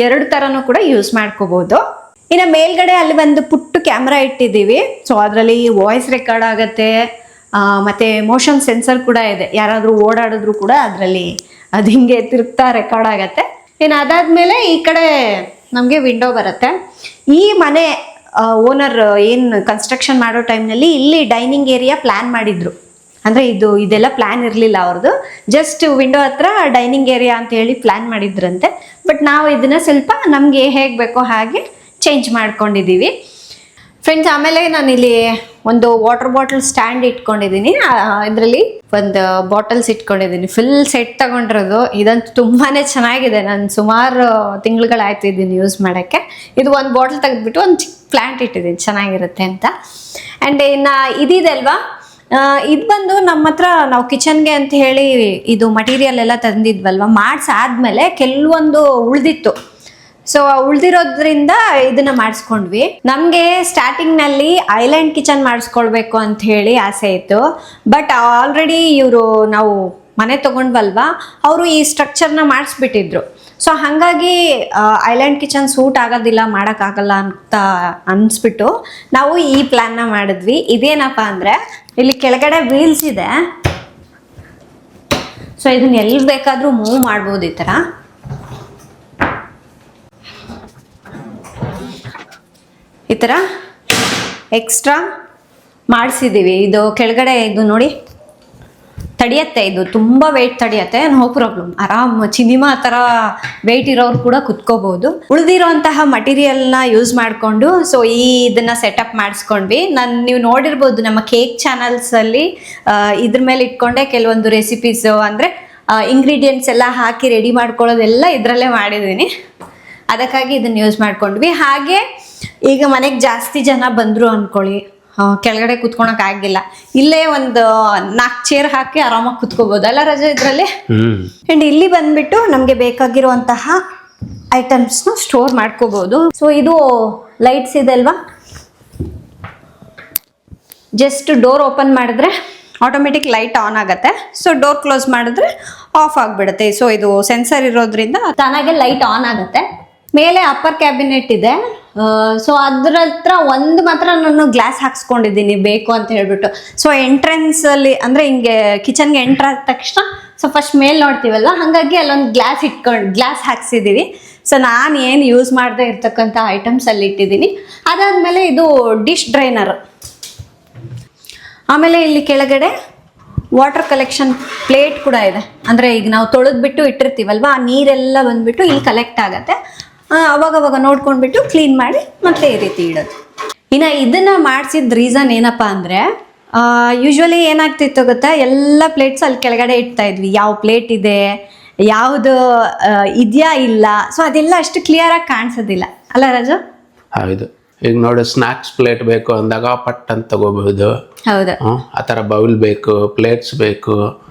ಎರಡು ಥರನೂ ಕೂಡ ಯೂಸ್ ಮಾಡ್ಕೋಬೋದು. ಇನ್ನು ಮೇಲ್ಗಡೆ ಅಲ್ಲಿ ಒಂದು ಪುಟ್ಟು ಕ್ಯಾಮ್ರಾ ಇಟ್ಟಿದ್ದೀವಿ. ಸೊ ಅದರಲ್ಲಿ ವಾಯ್ಸ್ ರೆಕಾರ್ಡ್ ಆಗುತ್ತೆ, ಮತ್ತು ಮೋಷನ್ ಸೆನ್ಸರ್ ಕೂಡ ಇದೆ. ಯಾರಾದರೂ ಓಡಾಡಿದ್ರು ಕೂಡ ಅದರಲ್ಲಿ ಅದು ಹಿಂಗೆ ತಿರುಗ್ತಾ ರೆಕಾರ್ಡ್ ಆಗುತ್ತೆ. ಇನ್ನು ಅದಾದಮೇಲೆ ಈ ಕಡೆ ನಮಗೆ ವಿಂಡೋ ಬರುತ್ತೆ. ಈ ಮನೆ ಓನರ್ ಏನು ಕನ್ಸ್ಟ್ರಕ್ಷನ್ ಮಾಡೋ ಟೈಮ್ನಲ್ಲಿ ಇಲ್ಲಿ ಡೈನಿಂಗ್ ಏರಿಯಾ ಪ್ಲ್ಯಾನ್ ಮಾಡಿದ್ರು. ಅಂದರೆ ಇದೆಲ್ಲ ಪ್ಲ್ಯಾನ್ ಇರಲಿಲ್ಲ ಅವ್ರದ್ದು, ಜಸ್ಟ್ ವಿಂಡೋ ಹತ್ರ ಡೈನಿಂಗ್ ಏರಿಯಾ ಅಂತ ಹೇಳಿ ಪ್ಲ್ಯಾನ್ ಮಾಡಿದ್ರಂತೆ. ಬಟ್ ನಾವು ಇದನ್ನು ಸ್ವಲ್ಪ ನಮಗೆ ಹೇಗೆ ಬೇಕೋ ಹಾಗೆ ಚೇಂಜ್ ಮಾಡ್ಕೊಂಡಿದ್ದೀವಿ ಫ್ರೆಂಡ್ಸ್. ಆಮೇಲೆ ನಾನಿಲ್ಲಿ ಒಂದು ವಾಟರ್ ಬಾಟಲ್ ಸ್ಟ್ಯಾಂಡ್ ಇಟ್ಕೊಂಡಿದ್ದೀನಿ. ಇದರಲ್ಲಿ ಒಂದು ಬಾಟಲ್ಸ್ ಇಟ್ಕೊಂಡಿದ್ದೀನಿ, ಫುಲ್ ಸೆಟ್ ತಗೊಂಡಿರೋದು. ಇದಂತೂ ತುಂಬಾ ಚೆನ್ನಾಗಿದೆ, ನಾನು ಸುಮಾರು ತಿಂಗಳುಗಳಾಯ್ತು ಇದನ್ನು ಯೂಸ್ ಮಾಡೋಕ್ಕೆ. ಇದು ಒಂದು ಬಾಟಲ್ ತೆಗೆದ್ಬಿಟ್ಟು ಒಂದು ಚಿಕ್ಕ ಪ್ಲ್ಯಾಂಟ್ ಇಟ್ಟಿದ್ದೀನಿ, ಚೆನ್ನಾಗಿರುತ್ತೆ ಅಂತ. ಆ್ಯಂಡ್ ಇನ್ನು ಇದಿದೆ ಅಲ್ವಾ, ಇದು ಬಂದು ನಮ್ಮ ಹತ್ರ ನಾವು ಕಿಚನ್ಗೆ ಅಂತ ಹೇಳಿ ಇದು ಮಟೀರಿಯಲ್ ಎಲ್ಲ ತಂದಿದ್ವಲ್ವ, ಮಾಡಿಸಾದ್ಮೇಲೆ ಕೆಲವೊಂದು ಉಳಿದಿತ್ತು. ಸೊ ಉಳ್ದಿರೋದ್ರಿಂದ ಇದನ್ನ ಮಾಡಿಸ್ಕೊಂಡ್ವಿ. ನಮಗೆ ಸ್ಟಾರ್ಟಿಂಗ್ನಲ್ಲಿ ಐಲ್ಯಾಂಡ್ ಕಿಚನ್ ಮಾಡಿಸ್ಕೊಳ್ಬೇಕು ಅಂತ ಹೇಳಿ ಆಸೆ ಇತ್ತು. ಬಟ್ ಆಲ್ರೆಡಿ ಇವರು ನಾವು ಮನೆ ತೊಗೊಂಡ್ವಲ್ವಾ, ಅವರು ಈ ಸ್ಟ್ರಕ್ಚರ್ನ ಮಾಡಿಸ್ಬಿಟ್ಟಿದ್ರು. ಸೊ ಹಾಗಾಗಿ ಐಲ್ಯಾಂಡ್ ಕಿಚನ್ ಸೂಟ್ ಆಗೋದಿಲ್ಲ, ಮಾಡೋಕ್ಕಾಗಲ್ಲ ಅಂತ ಅನಿಸ್ಬಿಟ್ಟು ನಾವು ಈ ಪ್ಲ್ಯಾನ್ನ ಮಾಡಿದ್ವಿ. ಇದೇನಪ್ಪ ಅಂದರೆ ಇಲ್ಲಿ ಕೆಳಗಡೆ ವೀಲ್ಸ್ ಇದೆ. ಸೊ ಇದನ್ನ ಎಲ್ಲಿ ಬೇಕಾದರೂ ಮೂವ್ ಮಾಡ್ಬೋದು. ಈ ಥರ ಎಕ್ಸ್ಟ್ರಾ ಮಾಡಿಸಿದ್ದೀವಿ. ಇದು ಕೆಳಗಡೆ ಇದು ನೋಡಿ ತಡಿಯತ್ತೆ, ಇದು ತುಂಬ ವೆಯ್ಟ್ ತಡಿಯತ್ತೆ, ನೋ ಪ್ರಾಬ್ಲಮ್. ಆರಾಮ್ ಸಿನಿಮಾ ಥರ ವೆಯ್ಟ್ ಇರೋರು ಕೂಡ ಕುತ್ಕೋಬಹುದು. ಉಳಿದಿರೋಂತಹ ಮಟೀರಿಯಲ್ನ ಯೂಸ್ ಮಾಡಿಕೊಂಡು ಸೊ ಇದನ್ನ ಸೆಟಪ್ ಮಾಡಿಸ್ಕೊಂಡ್ವಿ. ನೀವು ನೋಡಿರ್ಬೋದು ನಮ್ಮ ಕೇಕ್ ಚಾನಲ್ಸಲ್ಲಿ ಇದ್ರ ಮೇಲೆ ಇಟ್ಕೊಂಡೆ ಕೆಲವೊಂದು ರೆಸಿಪೀಸು, ಅಂದರೆ ಇಂಗ್ರೀಡಿಯೆಂಟ್ಸ್ ಎಲ್ಲ ಹಾಕಿ ರೆಡಿ ಮಾಡ್ಕೊಳ್ಳೋದೆಲ್ಲ ಇದರಲ್ಲೇ ಮಾಡಿದ್ದೀನಿ. ಅದಕ್ಕಾಗಿ ಇದನ್ನು ಯೂಸ್ ಮಾಡ್ಕೊಂಡ್ವಿ. ಹಾಗೆ ಈಗ ಮನೆಗೆ ಜಾಸ್ತಿ ಜನ ಬಂದರು ಅಂದ್ಕೊಳ್ಳಿ, ಕೆಳಗಡೆ ಕುತ್ಕೊಳಕ್ಕಾಗಿಲ್ಲ, ಇಲ್ಲೇ ಒಂದು 4 ಚೇರ್ ಹಾಕಿ ಆರಾಮಾಗಿ ಕುತ್ಕೋಬೋದು ಅಲ್ಲ ರಜೆ ಇದರಲ್ಲಿ. ಆ್ಯಂಡ್ ಇಲ್ಲಿ ಬಂದ್ಬಿಟ್ಟು ನಮಗೆ ಬೇಕಾಗಿರುವಂತಹ ಐಟಮ್ಸ್ನ ಸ್ಟೋರ್ ಮಾಡ್ಕೋಬೋದು. ಸೊ ಇದು ಲೈಟ್ಸ್ ಇದೆ ಅಲ್ವಾ, ಜಸ್ಟ್ ಡೋರ್ ಓಪನ್ ಮಾಡಿದ್ರೆ ಆಟೋಮೆಟಿಕ್ ಲೈಟ್ ಆನ್ ಆಗುತ್ತೆ. ಸೊ ಡೋರ್ ಕ್ಲೋಸ್ ಮಾಡಿದ್ರೆ ಆಫ್ ಆಗಿಬಿಡುತ್ತೆ. ಸೊ ಇದು ಸೆನ್ಸರ್ ಇರೋದ್ರಿಂದ ತಾನಾಗೆ ಲೈಟ್ ಆನ್ ಆಗುತ್ತೆ. ಮೇಲೆ ಅಪ್ಪರ್ ಕ್ಯಾಬಿನೆಟ್ ಇದೆ. ಸೊ ಅದ್ರ ಹತ್ರ ಒಂದು ಮಾತ್ರ ನಾನು ಗ್ಲಾಸ್ ಹಾಕ್ಸ್ಕೊಂಡಿದ್ದೀನಿ ಬೇಕು ಅಂತ ಹೇಳ್ಬಿಟ್ಟು. ಸೊ ಎಂಟ್ರೆನ್ಸಲ್ಲಿ ಅಂದರೆ ಹಿಂಗೆ ಕಿಚನ್ಗೆ ಎಂಟ್ರ್ ಆದ ತಕ್ಷಣ ಸೊ ಫಸ್ಟ್ ಮೇಲೆ ನೋಡ್ತೀವಲ್ಲ, ಹಾಗಾಗಿ ಅಲ್ಲೊಂದು ಗ್ಲಾಸ್ ಹಾಕ್ಸಿದ್ದೀವಿ. ಸೊ ನಾನು ಏನು ಯೂಸ್ ಮಾಡದೆ ಇರ್ತಕ್ಕಂಥ ಐಟಮ್ಸ್ ಅಲ್ಲಿ ಇಟ್ಟಿದ್ದೀನಿ. ಅದಾದಮೇಲೆ ಇದು ಡಿಶ್ ಡ್ರೈನರ್. ಆಮೇಲೆ ಇಲ್ಲಿ ಕೆಳಗಡೆ ವಾಟರ್ ಕಲೆಕ್ಷನ್ ಪ್ಲೇಟ್ ಕೂಡ ಇದೆ. ಅಂದರೆ ಈಗ ನಾವು ತೊಳೆದ್ಬಿಟ್ಟು ಇಟ್ಟಿರ್ತೀವಲ್ವ, ಆ ನೀರೆಲ್ಲ ಬಂದ್ಬಿಟ್ಟು ಇಲ್ಲಿ ಕಲೆಕ್ಟ್ ಆಗುತ್ತೆ. ಅವಾಗವಾಗ ನೋಡ್ಕೊಂಡ್ಬಿಟ್ಟು ಕ್ಲೀನ್ ಮಾಡಿ ಮತ್ತೆ ಈ ರೀತಿ ಇಡೋದು. ಇನ್ನು ಇದನ್ನು ಮಾಡಿಸಿದ ರೀಸನ್ ಏನಪ್ಪ ಅಂದರೆ ಯೂಶ್ವಲಿ ಏನಾಗ್ತಿತ್ತು ಗೊತ್ತಾ, ಎಲ್ಲ ಪ್ಲೇಟ್ಸ್ ಅಲ್ಲಿ ಕೆಳಗಡೆ ಇಡ್ತಾ ಇದ್ವಿ, ಯಾವ ಪ್ಲೇಟ್ ಇದೆ ಯಾವುದು ಇದೆಯಾ ಇಲ್ಲ. ಸೊ ಅದೆಲ್ಲ ಅಷ್ಟು ಕ್ಲಿಯರಾಗಿ ಕಾಣಿಸೋದಿಲ್ಲ ಅಲ್ಲ ರಾಜು? ಹೌದು. ಈಗ ನೋಡಿ ಸ್ನ್ಯಾಕ್ಸ್ ಪ್ಲೇಟ್ ಬೇಕು ಅಂದಾಗ ಪಟ್ ಅಂತ ತಗೋಬಹುದು. ಹೌದು. ಆ ಥರ ಬೌಲ್ ಬೇಕು, ಪ್ಲೇಟ್ಸ್ ಬೇಕು,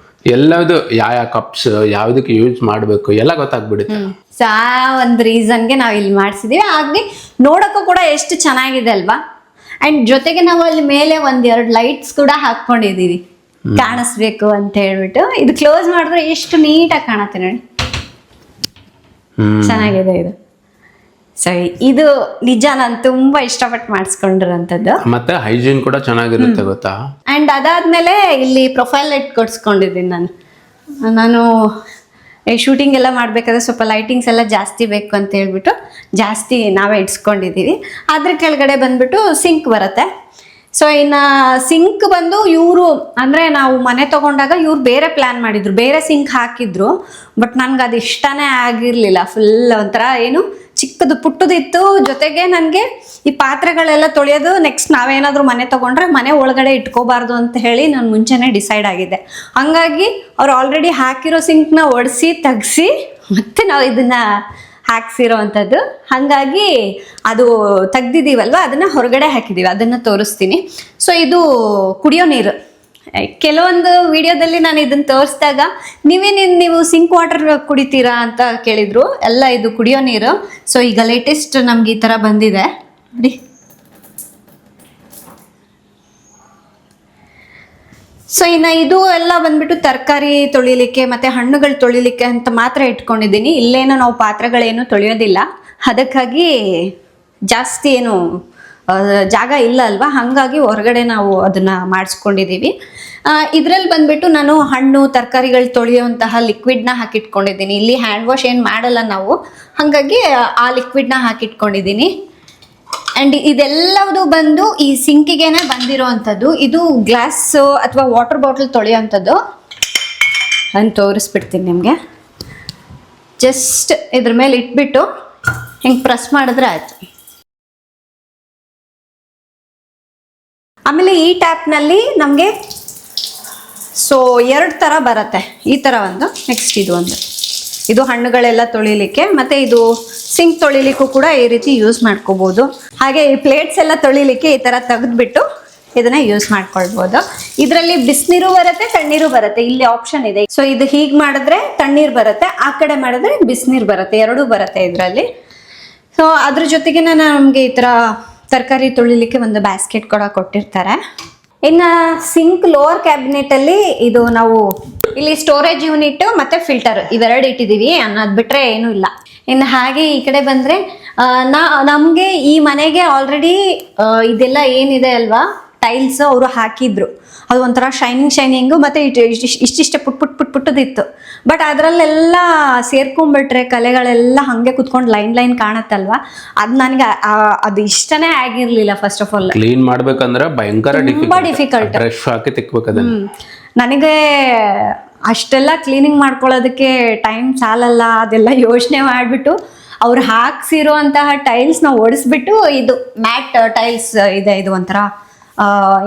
ಎಲ್ಲದು ಯಾವ ಕಪ್ಸ್ ಯಾವುದಕ್ಕೆ ಯೂಸ್ ಮಾಡಬೇಕು ಎಲ್ಲ ಗೊತ್ತಾಗ್ಬಿಡುತ್ತೆ. ಸೊ ಆ ಒಂದು ರೀಸನ್ಗೆ ನಾವು ಇಲ್ಲಿ ಮಾಡಿಸಿದೀವಿ. ಹಾಗೆ ನೋಡೋಕ್ಕೂ ಕೂಡ ಎಷ್ಟು ಚೆನ್ನಾಗಿದೆ ಅಲ್ವಾ. ಆ್ಯಂಡ್ ಜೊತೆಗೆ ನಾವು ಅಲ್ಲಿ ಮೇಲೆ 1-2 ಲೈಟ್ಸ್ ಕೂಡ ಹಾಕ್ಕೊಂಡಿದ್ದೀವಿ ಕಾಣಿಸ್ಬೇಕು ಅಂತ ಹೇಳ್ಬಿಟ್ಟು. ಇದು ಕ್ಲೋಸ್ ಮಾಡಿದ್ರೆ ಎಷ್ಟು ನೀಟಾಗಿ ಕಾಣುತ್ತೆ ನೋಡಿ, ಚೆನ್ನಾಗಿದೆ ಇದು. ಸೊ ಇದು ನಿಜ ನಾನು ತುಂಬಾ ಇಷ್ಟಪಟ್ಟು ಮಾಡಿಸ್ಕೊಂಡಿರೋಂಥದ್ದು. ಮತ್ತೆ ಹೈಜೀನ್ ಕೂಡ ಚೆನ್ನಾಗಿರುತ್ತೆ ಗೊತ್ತಾ. ಆ್ಯಂಡ್ ಅದಾದ್ಮೇಲೆ ಇಲ್ಲಿ ಪ್ರೊಫೈಲ್ ಲೈಟ್ ಕೊಡ್ಸ್ಕೊಂಡಿದ್ದೀನಿ ನಾನು ಶೂಟಿಂಗ್ ಎಲ್ಲ ಮಾಡಬೇಕಾದ್ರೆ ಸ್ವಲ್ಪ ಲೈಟಿಂಗ್ಸ್ ಎಲ್ಲ ಜಾಸ್ತಿ ಬೇಕು ಅಂತ ಹೇಳ್ಬಿಟ್ಟು ಜಾಸ್ತಿ ನಾವೇ ಇಡ್ಸ್ಕೊಂಡಿದ್ದೀವಿ. ಅದ್ರ ಕೆಳಗಡೆ ಬಂದ್ಬಿಟ್ಟು ಸಿಂಕ್ ಬರುತ್ತೆ. ಸೊ ಇನ್ನು ಸಿಂಕ್ ಬಂದು ಇವರು ಅಂದರೆ ನಾವು ಮನೆ ತೊಗೊಂಡಾಗ ಇವ್ರು ಬೇರೆ ಪ್ಲ್ಯಾನ್ ಮಾಡಿದ್ರು, ಬೇರೆ ಸಿಂಕ್ ಹಾಕಿದ್ರು. ಬಟ್ ನನಗೆ ಅದು ಇಷ್ಟನೇ ಆಗಿರಲಿಲ್ಲ. ಫುಲ್ ಒಂಥರ ಏನು ಚಿಕ್ಕದು ಪುಟ್ಟದಿತ್ತು. ಜೊತೆಗೆ ನನಗೆ ಈ ಪಾತ್ರೆಗಳೆಲ್ಲ ತೊಳೆಯೋದು ನೆಕ್ಸ್ಟ್ ನಾವೇನಾದ್ರೂ ಮನೆ ತಗೊಂಡ್ರೆ ಮನೆ ಒಳಗಡೆ ಇಟ್ಕೋಬಾರ್ದು ಅಂತ ಹೇಳಿ ನಾನು ಮುಂಚೆನೆ ಡಿಸೈಡ್ ಆಗಿದ್ದೆ. ಹಂಗಾಗಿ ಅವ್ರು ಆಲ್ರೆಡಿ ಹಾಕಿರೋ ಸಿಂಕ್ನ ಒಡಿಸಿ ತೆಗ್ಸಿ ಮತ್ತೆ ನಾವು ಇದನ್ನ ಹಾಕ್ಸಿರೋ ಅಂಥದ್ದು. ಹಾಗಾಗಿ ಅದು ತೆಗ್ದಿದ್ದೀವಲ್ವ ಅದನ್ನ ಹೊರಗಡೆ ಹಾಕಿದ್ದೀವಿ, ಅದನ್ನ ತೋರಿಸ್ತೀನಿ. ಸೊ ಇದು ಕುಡಿಯೋ ನೀರು. ಕೆಲವೊಂದು ವಿಡಿಯೋದಲ್ಲಿ ನಾನು ಇದನ್ನ ತೋರಿಸಿದಾಗ ನೀವು ಸಿಂಕ್ ವಾಟರ್ ಕುಡಿತೀರಾ ಅಂತ ಕೇಳಿದ್ರು. ಎಲ್ಲ ಇದು ಕುಡಿಯೋ ನೀರು. ಸೊ ಈಗ ಲೇಟೆಸ್ಟ್ ನಮ್ಗೆ ಈ ತರ ಬಂದಿದೆ ನೋಡಿ. ಸೊ ಇನ್ನು ಇದು ಎಲ್ಲ ಬಂದ್ಬಿಟ್ಟು ತರಕಾರಿ ತೊಳಿಲಿಕ್ಕೆ ಮತ್ತೆ ಹಣ್ಣುಗಳು ತೊಳಿಲಿಕ್ಕೆ ಅಂತ ಮಾತ್ರ ಇಟ್ಕೊಂಡಿದ್ದೀನಿ. ಇಲ್ಲೇನು ನಾವು ಪಾತ್ರೆಗಳೇನು ತೊಳೆಯೋದಿಲ್ಲ, ಅದಕ್ಕಾಗಿ ಜಾಸ್ತಿ ಏನು ಜಾಗ ಇಲ್ಲ ಅಲ್ವಾ, ಹಾಗಾಗಿ ಹೊರಗಡೆ ನಾವು ಅದನ್ನ ಮಾಡಿಸ್ಕೊಂಡಿದ್ದೀವಿ. ಇದರಲ್ಲಿ ಬಂದ್ಬಿಟ್ಟು ನಾನು ಹಣ್ಣು ತರಕಾರಿಗಳು ತೊಳೆಯುವಂತಹ ಲಿಕ್ವಿಡ್ನ ಹಾಕಿಟ್ಕೊಂಡಿದ್ದೀನಿ. ಇಲ್ಲಿ ಹ್ಯಾಂಡ್ ವಾಶ್ ಏನು ಮಾಡಲ್ಲ ನಾವು, ಹಾಗಾಗಿ ಆ ಲಿಕ್ವಿಡ್ನ ಹಾಕಿಟ್ಕೊಂಡಿದ್ದೀನಿ. ಆ್ಯಂಡ್ ಇದೆಲ್ಲವುದು ಬಂದು ಈ ಸಿಂಕಿಗೆನೆ ಬಂದಿರೋವಂಥದ್ದು. ಇದು ಗ್ಲಾಸ್ ಅಥವಾ ವಾಟರ್ ಬಾಟಲ್ ತೊಳೆಯೋವಂಥದ್ದು. ನಾನು ತೋರಿಸ್ಬಿಡ್ತೀನಿ ನಿಮಗೆ. ಜಸ್ಟ್ ಇದ್ರ ಮೇಲೆ ಇಟ್ಬಿಟ್ಟು ಹಿಂಗೆ ಪ್ರೆಸ್ ಮಾಡಿದ್ರೆ ಆಯ್ತು. ಆಮೇಲೆ ಈ ಟ್ಯಾಪ್ನಲ್ಲಿ ನಮಗೆ ಸೊ 2 ಥರ ಬರುತ್ತೆ. ಈ ಥರ ಒಂದು, ನೆಕ್ಸ್ಟ್ ಇದು ಒಂದು. ಇದು ಹಣ್ಣುಗಳೆಲ್ಲ ತೊಳಿಲಿಕ್ಕೆ, ಮತ್ತೆ ಇದು ಸಿಂಕ್ ತೊಳಿಲಿಕ್ಕೂ ಕೂಡ ಈ ರೀತಿ ಯೂಸ್ ಮಾಡ್ಕೋಬಹುದು. ಹಾಗೆ ಈ ಪ್ಲೇಟ್ಸ್ ಎಲ್ಲ ತೊಳಿಲಿಕ್ಕೆ ಈ ಥರ ತೆಗೆದ್ಬಿಟ್ಟು ಇದನ್ನ ಯೂಸ್ ಮಾಡ್ಕೊಳ್ಬೋದು. ಇದರಲ್ಲಿ ಬಿಸಿನೀರು ಬರುತ್ತೆ, ತಣ್ಣೀರು ಬರುತ್ತೆ. ಇಲ್ಲಿ ಆಪ್ಷನ್ ಇದೆ. ಸೊ ಇದು ಹೀಗೆ ಮಾಡಿದ್ರೆ ತಣ್ಣೀರು ಬರುತ್ತೆ, ಆ ಕಡೆ ಮಾಡಿದ್ರೆ ಬಿಸಿನೀರು ಬರುತ್ತೆ, ಎರಡೂ ಬರುತ್ತೆ ಇದರಲ್ಲಿ. ಸೊ ಅದ್ರ ಜೊತೆಗೆ ನಮಗೆ ಈ ಥರ ತರಕಾರಿ ತೊಳಿಲಿಕ್ಕೆ ಒಂದು ಬ್ಯಾಸ್ಕೆಟ್ ಕೂಡ ಕೊಟ್ಟಿರ್ತಾರೆ. ಇನ್ನು ಸಿಂಕ್ ಲೋವರ್ ಕ್ಯಾಬಿನೆಟ್ ಅಲ್ಲಿ ಇದು ನಾವು ಇಲ್ಲಿ ಸ್ಟೋರೇಜ್ ಯೂನಿಟ್ ಮತ್ತೆ ಫಿಲ್ಟರ್ ಇವೆರಡು ಇಟ್ಟಿದ್ದೀವಿ ಅನ್ನೋದು ಬಿಟ್ರೆ ಏನೂ ಇಲ್ಲ. ಇನ್ನು ಹಾಗೆ ಈ ಕಡೆ ಬಂದ್ರೆ ನಮಗೆ ಈ ಮನೆಗೆ ಆಲ್ರೆಡಿ ಇದೆಲ್ಲ ಏನಿದೆ ಅಲ್ವಾ ಟೈಲ್ಸ್ ಅವರು ಹಾಕಿದ್ರು. ಅದು ಒಂಥರ ಶೈನಿಂಗು ಮತ್ತೆ ಇಷ್ಟಿಷ್ಟೇ ಪುಟ್ಟದಿತ್ತು. ಬಟ್ ಅದರಲ್ಲೆಲ್ಲ ಸೇರ್ಕೊಂಡ್ಬಿಟ್ರೆ ಕಲೆಗಳೆಲ್ಲ ಹಾಗೆ ಕುತ್ಕೊಂಡು ಲೈನ್ ಕಾಣತ್ತಲ್ವಾ, ಅದು ನನಗೆ ಅದು ಇಷ್ಟನೇ ಆಗಿರ್ಲಿಲ್ಲ. ಫಸ್ಟ್ ಆಫ್ ಆಲ್ ಕ್ಲೀನ್ ಮಾಡ್ಬೇಕಂದ್ರೆ ಭಯಂಕರ ಡಿಫಿಕಲ್ಟ್. ಬ್ರಷ್ ಹಾಕಿ ತಿಕ್ಬೇಕು. ನನಗೆ ಅಷ್ಟೆಲ್ಲ ಕ್ಲೀನಿಂಗ್ ಮಾಡ್ಕೊಳ್ಳೋದಕ್ಕೆ ಟೈಮ್ ಸಾಲಲ್ಲ. ಅದೆಲ್ಲ ಯೋಚನೆ ಮಾಡಿಬಿಟ್ಟು ಅವ್ರು ಹಾಕ್ಸಿರೋ ಅಂತಹ ಟೈಲ್ಸ್ ನಾವು ಓಡಿಸ್ಬಿಟ್ಟು ಇದು ಮ್ಯಾಟ್ ಟೈಲ್ಸ್ ಇದೆ. ಇದು ಒಂಥರ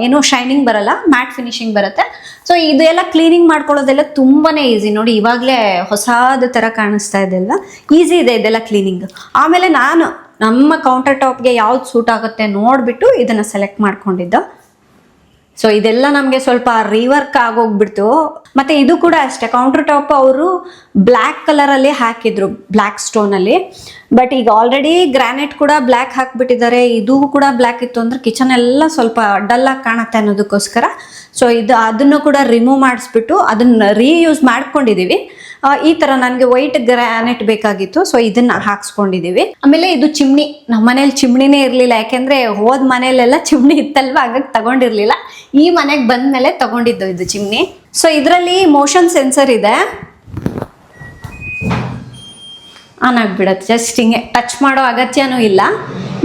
ಏನೋ ಶೈನಿಂಗ್ ಬರಲ್ಲ, ಮ್ಯಾಟ್ ಫಿನಿಶಿಂಗ್ ಬರುತ್ತೆ. ಸೊ ಇದೆಲ್ಲ ಕ್ಲೀನಿಂಗ್ ಮಾಡ್ಕೊಳ್ಳೋದೆಲ್ಲ ತುಂಬಾನೇ ಈಸಿ. ನೋಡಿ ಇವಾಗಲೇ ಹೊಸದ ಥರ ಕಾಣಿಸ್ತಾ ಇದೆ ಅಲ್ವಾ, ಈಸಿ ಇದೆ ಇದೆಲ್ಲ ಕ್ಲೀನಿಂಗ್. ಆಮೇಲೆ ನಾನು ನಮ್ಮ ಕೌಂಟರ್ ಟಾಪ್ಗೆ ಯಾವ್ದು ಸೂಟ್ ಆಗುತ್ತೆ ನೋಡಿಬಿಟ್ಟು ಇದನ್ನು ಸೆಲೆಕ್ಟ್ ಮಾಡ್ಕೊಂಡಿದ್ದು. ಸೊ ಇದೆಲ್ಲ ನಮಗೆ ಸ್ವಲ್ಪ ರಿವರ್ಕ್ ಆಗೋಗ್ಬಿಡ್ತು. ಮತ್ತೆ ಇದು ಕೂಡ ಅಷ್ಟೇ, ಕೌಂಟರ್ ಟಾಪ್ ಅವರು ಬ್ಲ್ಯಾಕ್ ಕಲರಲ್ಲಿ ಹಾಕಿದ್ರು, ಬ್ಲ್ಯಾಕ್ ಸ್ಟೋನಲ್ಲಿ. ಬಟ್ ಈಗ ಆಲ್ರೆಡಿ ಗ್ರಾನೈಟ್ ಕೂಡ ಬ್ಲ್ಯಾಕ್ ಹಾಕ್ಬಿಟ್ಟಿದ್ದಾರೆ. ಇದು ಕೂಡ ಬ್ಲ್ಯಾಕ್ ಇತ್ತು ಅಂದ್ರೆ ಕಿಚನ್ ಎಲ್ಲ ಸ್ವಲ್ಪ ಡಲ್ ಆಗಿ ಕಾಣುತ್ತೆ ಅನ್ನೋದಕ್ಕೋಸ್ಕರ ಸೊ ಅದನ್ನು ಕೂಡ ರಿಮೂವ್ ಮಾಡಿಸ್ಬಿಟ್ಟು ಅದನ್ನ ರೀಯೂಸ್ ಮಾಡ್ಕೊಂಡಿದೀವಿ. ಈ ತರ ನನಗೆ ವೈಟ್ ಗ್ರಾನೈಟ್ ಬೇಕಾಗಿತ್ತು, ಸೊ ಇದನ್ನ ಹಾಕ್ಸ್ಕೊಂಡಿದೀವಿ. ಆಮೇಲೆ ಇದು ಚಿಮ್ನಿ. ನಮ್ಮ ಮನೇಲಿ ಚಿಮ್ನಿನೇ ಇರ್ಲಿಲ್ಲ, ಯಾಕೆಂದ್ರೆ ಹೋದ ಮನೇಲೆಲ್ಲ ಚಿಮ್ನಿ ಇತ್ತಲ್ವಾ, ಹಾಗಾಗಿ ತಗೊಂಡಿರ್ಲಿಲ್ಲ. ಈ ಮನೆಗೆ ಬಂದ್ಮೇಲೆ ತಗೊಂಡಿದ್ದು ಇದು ಚಿಮ್ನಿ. ಸೊ ಇದರಲ್ಲಿ ಮೋಷನ್ ಸೆನ್ಸರ್ ಇದೆ, ಆನ್ ಆಗ್ಬಿಡತ್ತೆ. ಜಸ್ಟ್ ಹಿಂಗೆ ಟಚ್ ಮಾಡೋ ಅಗತ್ಯನೂ ಇಲ್ಲ.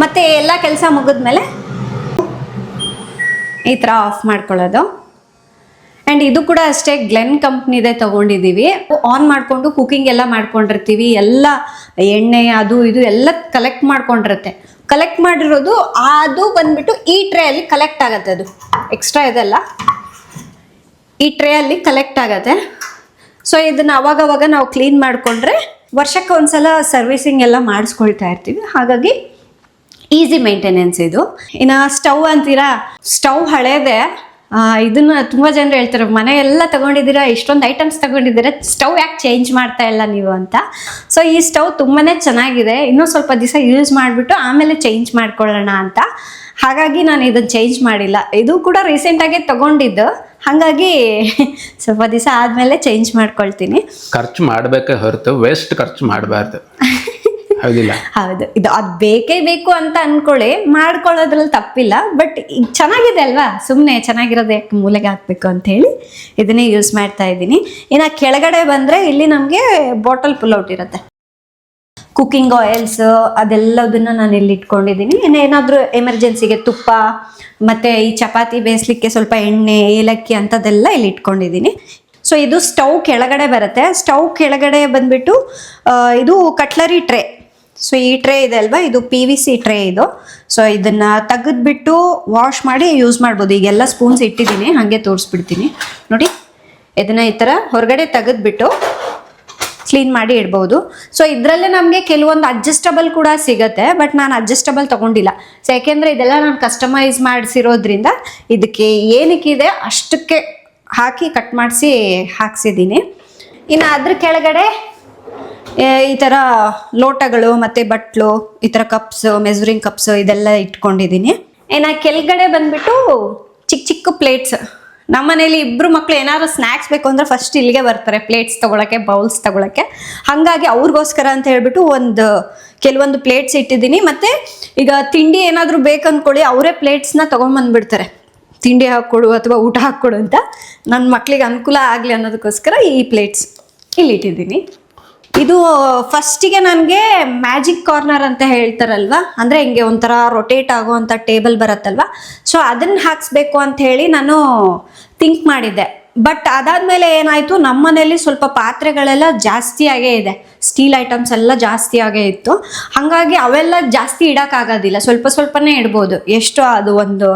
ಮತ್ತೆ ಎಲ್ಲ ಕೆಲಸ ಮುಗಿದ್ಮೇಲೆ ಈ ಥರ ಆಫ್ ಮಾಡ್ಕೊಳ್ಳೋದು. ಆ್ಯಂಡ್ ಇದು ಕೂಡ ಅಷ್ಟೇ, ಗ್ಲೆನ್ ಕಂಪ್ನಿದೆ ತಗೊಂಡಿದ್ದೀವಿ. ಆನ್ ಮಾಡಿಕೊಂಡು ಕುಕಿಂಗ್ ಎಲ್ಲ ಮಾಡ್ಕೊಂಡಿರ್ತೀವಿ. ಎಲ್ಲ ಎಣ್ಣೆ ಅದು ಇದು ಎಲ್ಲ ಕಲೆಕ್ಟ್ ಮಾಡ್ಕೊಂಡಿರುತ್ತೆ. ಕಲೆಕ್ಟ್ ಮಾಡಿರೋದು ಅದು ಬಂದ್ಬಿಟ್ಟು ಈ ಟ್ರೇಯಲ್ಲಿ ಕಲೆಕ್ಟ್ ಆಗುತ್ತೆ. ಅದು ಎಕ್ಸ್ಟ್ರಾ ಇದೆಲ್ಲ ಈ ಟ್ರೇಯಲ್ಲಿ ಕಲೆಕ್ಟ್ ಆಗುತ್ತೆ. ಸೊ ಇದನ್ನು ಅವಾಗವಾಗ ನಾವು ಕ್ಲೀನ್ ಮಾಡಿಕೊಂಡ್ರೆ ವರ್ಷಕ್ಕೆ ಒಂದ್ಸಲ ಸರ್ವಿಸಿಂಗ್ ಎಲ್ಲ ಮಾಡಿಸ್ಕೊಳ್ತಾ ಇರ್ತೀವಿ. ಹಾಗಾಗಿ ಈಸಿ ಮೇಂಟೆನೆನ್ಸ್ ಇದು. ಇನ್ನು ಸ್ಟವ್ ಅಂತೀರಾ, ಸ್ಟವ್ ಹಳೇದೆ. ಇದನ್ನ ತುಂಬಾ ಜನರು ಹೇಳ್ತಾರೆ, ಮನೆ ಎಲ್ಲ ತಗೊಂಡಿದ್ದೀರಾ, ಇಷ್ಟೊಂದು ಐಟಮ್ಸ್ ತಗೊಂಡಿದ್ದೀರಾ, ಸ್ಟವ್ ಯಾಕೆ ಚೇಂಜ್ ಮಾಡ್ತಾ ಇಲ್ಲ ನೀವು ಅಂತ. ಸೊ ಈ ಸ್ಟವ್ ತುಂಬಾನೇ ಚೆನ್ನಾಗಿದೆ. ಇನ್ನೂ ಸ್ವಲ್ಪ ದಿವಸ ಯೂಸ್ ಮಾಡಿಬಿಟ್ಟು ಆಮೇಲೆ ಚೇಂಜ್ ಮಾಡ್ಕೊಳ್ಳೋಣ ಅಂತ. ಹಾಗಾಗಿ ನಾನು ಇದನ್ನು ಚೇಂಜ್ ಮಾಡಿಲ್ಲ. ಇದು ಕೂಡ ರೀಸೆಂಟಾಗೆ ತಗೊಂಡಿದ್ದು, ಹಾಗಾಗಿ ಸ್ವಲ್ಪ ದಿವಸ ಆದಮೇಲೆ ಚೇಂಜ್ ಮಾಡ್ಕೊಳ್ತೀನಿ. ಖರ್ಚು ಮಾಡಬೇಕೆ ಹೊರತು ವೇಸ್ಟ್ ಖರ್ಚು ಮಾಡಬಾರ್ದು. ಹೌದಿಲ್ಲ? ಹೌದು, ಇದು ಅದು ಬೇಕೇ ಬೇಕು ಅಂತ ಅನ್ಕೊಳ್ಳಿ, ಮಾಡ್ಕೊಳ್ಳೋದ್ರಲ್ಲಿ ತಪ್ಪಿಲ್ಲ. ಬಟ್ ಈಗ ಚೆನ್ನಾಗಿದೆ ಅಲ್ವಾ, ಸುಮ್ಮನೆ ಚೆನ್ನಾಗಿರೋದು ಯಾಕೆ ಮೂಲೆಗೆ ಹಾಕ್ಬೇಕು ಅಂತ ಹೇಳಿ ಇದನ್ನೇ ಯೂಸ್ ಮಾಡ್ತಾ ಇದ್ದೀನಿ. ಇನ್ನು ಕೆಳಗಡೆ ಬಂದರೆ ಇಲ್ಲಿ ನಮಗೆ ಬಾಟಲ್ ಪುಲ್ಔಟ್ ಇರುತ್ತೆ. ಕುಕ್ಕಿಂಗ್ ಆಯಿಲ್ಸ್ ಅದೆಲ್ಲದನ್ನು ನಾನು ಇಲ್ಲಿ ಇಟ್ಕೊಂಡಿದ್ದೀನಿ. ಏನಾದರೂ ಎಮರ್ಜೆನ್ಸಿಗೆ ತುಪ್ಪ ಮತ್ತು ಈ ಚಪಾತಿ ಬೇಯಿಸ್ಲಿಕ್ಕೆ ಸ್ವಲ್ಪ ಎಣ್ಣೆ, ಏಲಕ್ಕಿ ಅಂಥದ್ದೆಲ್ಲ ಇಲ್ಲಿ ಇಟ್ಕೊಂಡಿದ್ದೀನಿ. ಸೊ ಇದು ಸ್ಟವ್ ಕೆಳಗಡೆ ಬರುತ್ತೆ. ಸ್ಟವ್ ಕೆಳಗಡೆ ಬಂದ್ಬಿಟ್ಟು ಇದು ಕಟ್ಲರಿ ಟ್ರೇ. ಸೊ ಈ ಟ್ರೇ ಇದೆ ಅಲ್ವಾ, ಇದು PVC ಟ್ರೇ ಇದು. ಸೊ ಇದನ್ನ ತೆಗೆದ್ಬಿಟ್ಟು ವಾಶ್ ಮಾಡಿ ಯೂಸ್ ಮಾಡ್ಬೋದು. ಈಗೆಲ್ಲ ಸ್ಪೂನ್ಸ್ ಇಟ್ಟಿದ್ದೀನಿ, ಹಾಗೆ ತೋರಿಸ್ಬಿಡ್ತೀನಿ ನೋಡಿ. ಇದನ್ನ ಈ ಥರ ಹೊರಗಡೆ ತೆಗೆದ್ಬಿಟ್ಟು ಕ್ಲೀನ್ ಮಾಡಿ ಇಡ್ಬೋದು. ಸೊ ಇದರಲ್ಲೇ ನಮಗೆ ಕೆಲವೊಂದು ಅಡ್ಜಸ್ಟಬಲ್ ಕೂಡ ಸಿಗುತ್ತೆ, ಬಟ್ ನಾನು ಅಡ್ಜಸ್ಟಬಲ್ ತೊಗೊಂಡಿಲ್ಲ. ಸೊ ಯಾಕೆಂದರೆ ಇದೆಲ್ಲ ನಾನು ಕಸ್ಟಮೈಸ್ ಮಾಡಿಸಿರೋದ್ರಿಂದ ಇದಕ್ಕೆ ಏನಕ್ಕಿದೆ ಅಷ್ಟಕ್ಕೆ ಹಾಕಿ ಕಟ್ ಮಾಡಿಸಿ ಹಾಕ್ಸಿದ್ದೀನಿ. ಇನ್ನು ಅದ್ರ ಕೆಳಗಡೆ ಈ ಥರ ಲೋಟಗಳು ಮತ್ತು ಬಟ್ಲು, ಈ ಥರ ಕಪ್ಸು, ಮೆಜರಿಂಗ್ ಕಪ್ಸು ಇದೆಲ್ಲ ಇಟ್ಕೊಂಡಿದ್ದೀನಿ. ಇನ್ನು ಕೆಳಗಡೆ ಬಂದ್ಬಿಟ್ಟು ಚಿಕ್ಕ ಚಿಕ್ಕ ಪ್ಲೇಟ್ಸ್. ನಮ್ಮ ಮನೇಲಿ ಇಬ್ಬರು ಮಕ್ಕಳು ಏನಾದ್ರು ಸ್ನ್ಯಾಕ್ಸ್ ಬೇಕು ಅಂದರೆ ಫಸ್ಟ್ ಇಲ್ಲಿಗೆ ಬರ್ತಾರೆ ಪ್ಲೇಟ್ಸ್ ತೊಗೊಳಕ್ಕೆ, ಬೌಲ್ಸ್ ತೊಗೊಳಕ್ಕೆ. ಹಾಗಾಗಿ ಅವ್ರಿಗೋಸ್ಕರ ಅಂತ ಹೇಳ್ಬಿಟ್ಟು ಕೆಲವೊಂದು ಪ್ಲೇಟ್ಸ್ ಇಟ್ಟಿದ್ದೀನಿ. ಮತ್ತು ಈಗ ತಿಂಡಿ ಏನಾದರೂ ಬೇಕಂದ್ಕೊಳ್ಳಿ, ಅವರೇ ಪ್ಲೇಟ್ಸ್ನ ತೊಗೊಂಬಂದ್ಬಿಡ್ತಾರೆ, ತಿಂಡಿ ಹಾಕ್ಕೊಡು ಅಥವಾ ಊಟ ಹಾಕ್ಕೊಡು ಅಂತ. ನನ್ನ ಮಕ್ಕಳಿಗೆ ಅನುಕೂಲ ಆಗಲಿ ಅನ್ನೋದಕ್ಕೋಸ್ಕರ ಈ ಪ್ಲೇಟ್ಸ್ ಇಲ್ಲಿ ಇಟ್ಟಿದ್ದೀನಿ. ಇದು ಫಸ್ಟಿಗೆ ನನಗೆ ಮ್ಯಾಜಿಕ್ ಕಾರ್ನರ್ ಅಂತ ಹೇಳ್ತಾರಲ್ವ, ಅಂದರೆ ಹಿಂಗೆ ಒಂಥರ ರೊಟೇಟ್ ಆಗುವಂಥ ಟೇಬಲ್ ಬರುತ್ತಲ್ವ, ಸೊ ಅದನ್ನು ಹಾಕ್ಸ್ಬೇಕು ಅಂತ ಹೇಳಿ ನಾನು ಥಿಂಕ್ ಮಾಡಿದ್ದೆ. ಬಟ್ ಅದಾದಮೇಲೆ ಏನಾಯಿತು, ನಮ್ಮ ಮನೇಲಿ ಸ್ವಲ್ಪ ಪಾತ್ರೆಗಳೆಲ್ಲ ಜಾಸ್ತಿಯಾಗೇ ಇದೆ, ಸ್ಟೀಲ್ ಐಟಮ್ಸ್ ಎಲ್ಲ ಜಾಸ್ತಿಯಾಗೇ ಇತ್ತು. ಹಾಗಾಗಿ ಅವೆಲ್ಲ ಜಾಸ್ತಿ ಇಡೋಕ್ಕಾಗೋದಿಲ್ಲ, ಸ್ವಲ್ಪ ಸ್ವಲ್ಪನೇ ಇಡ್ಬೋದು. ಎಷ್ಟು ಅದು ಒಂದು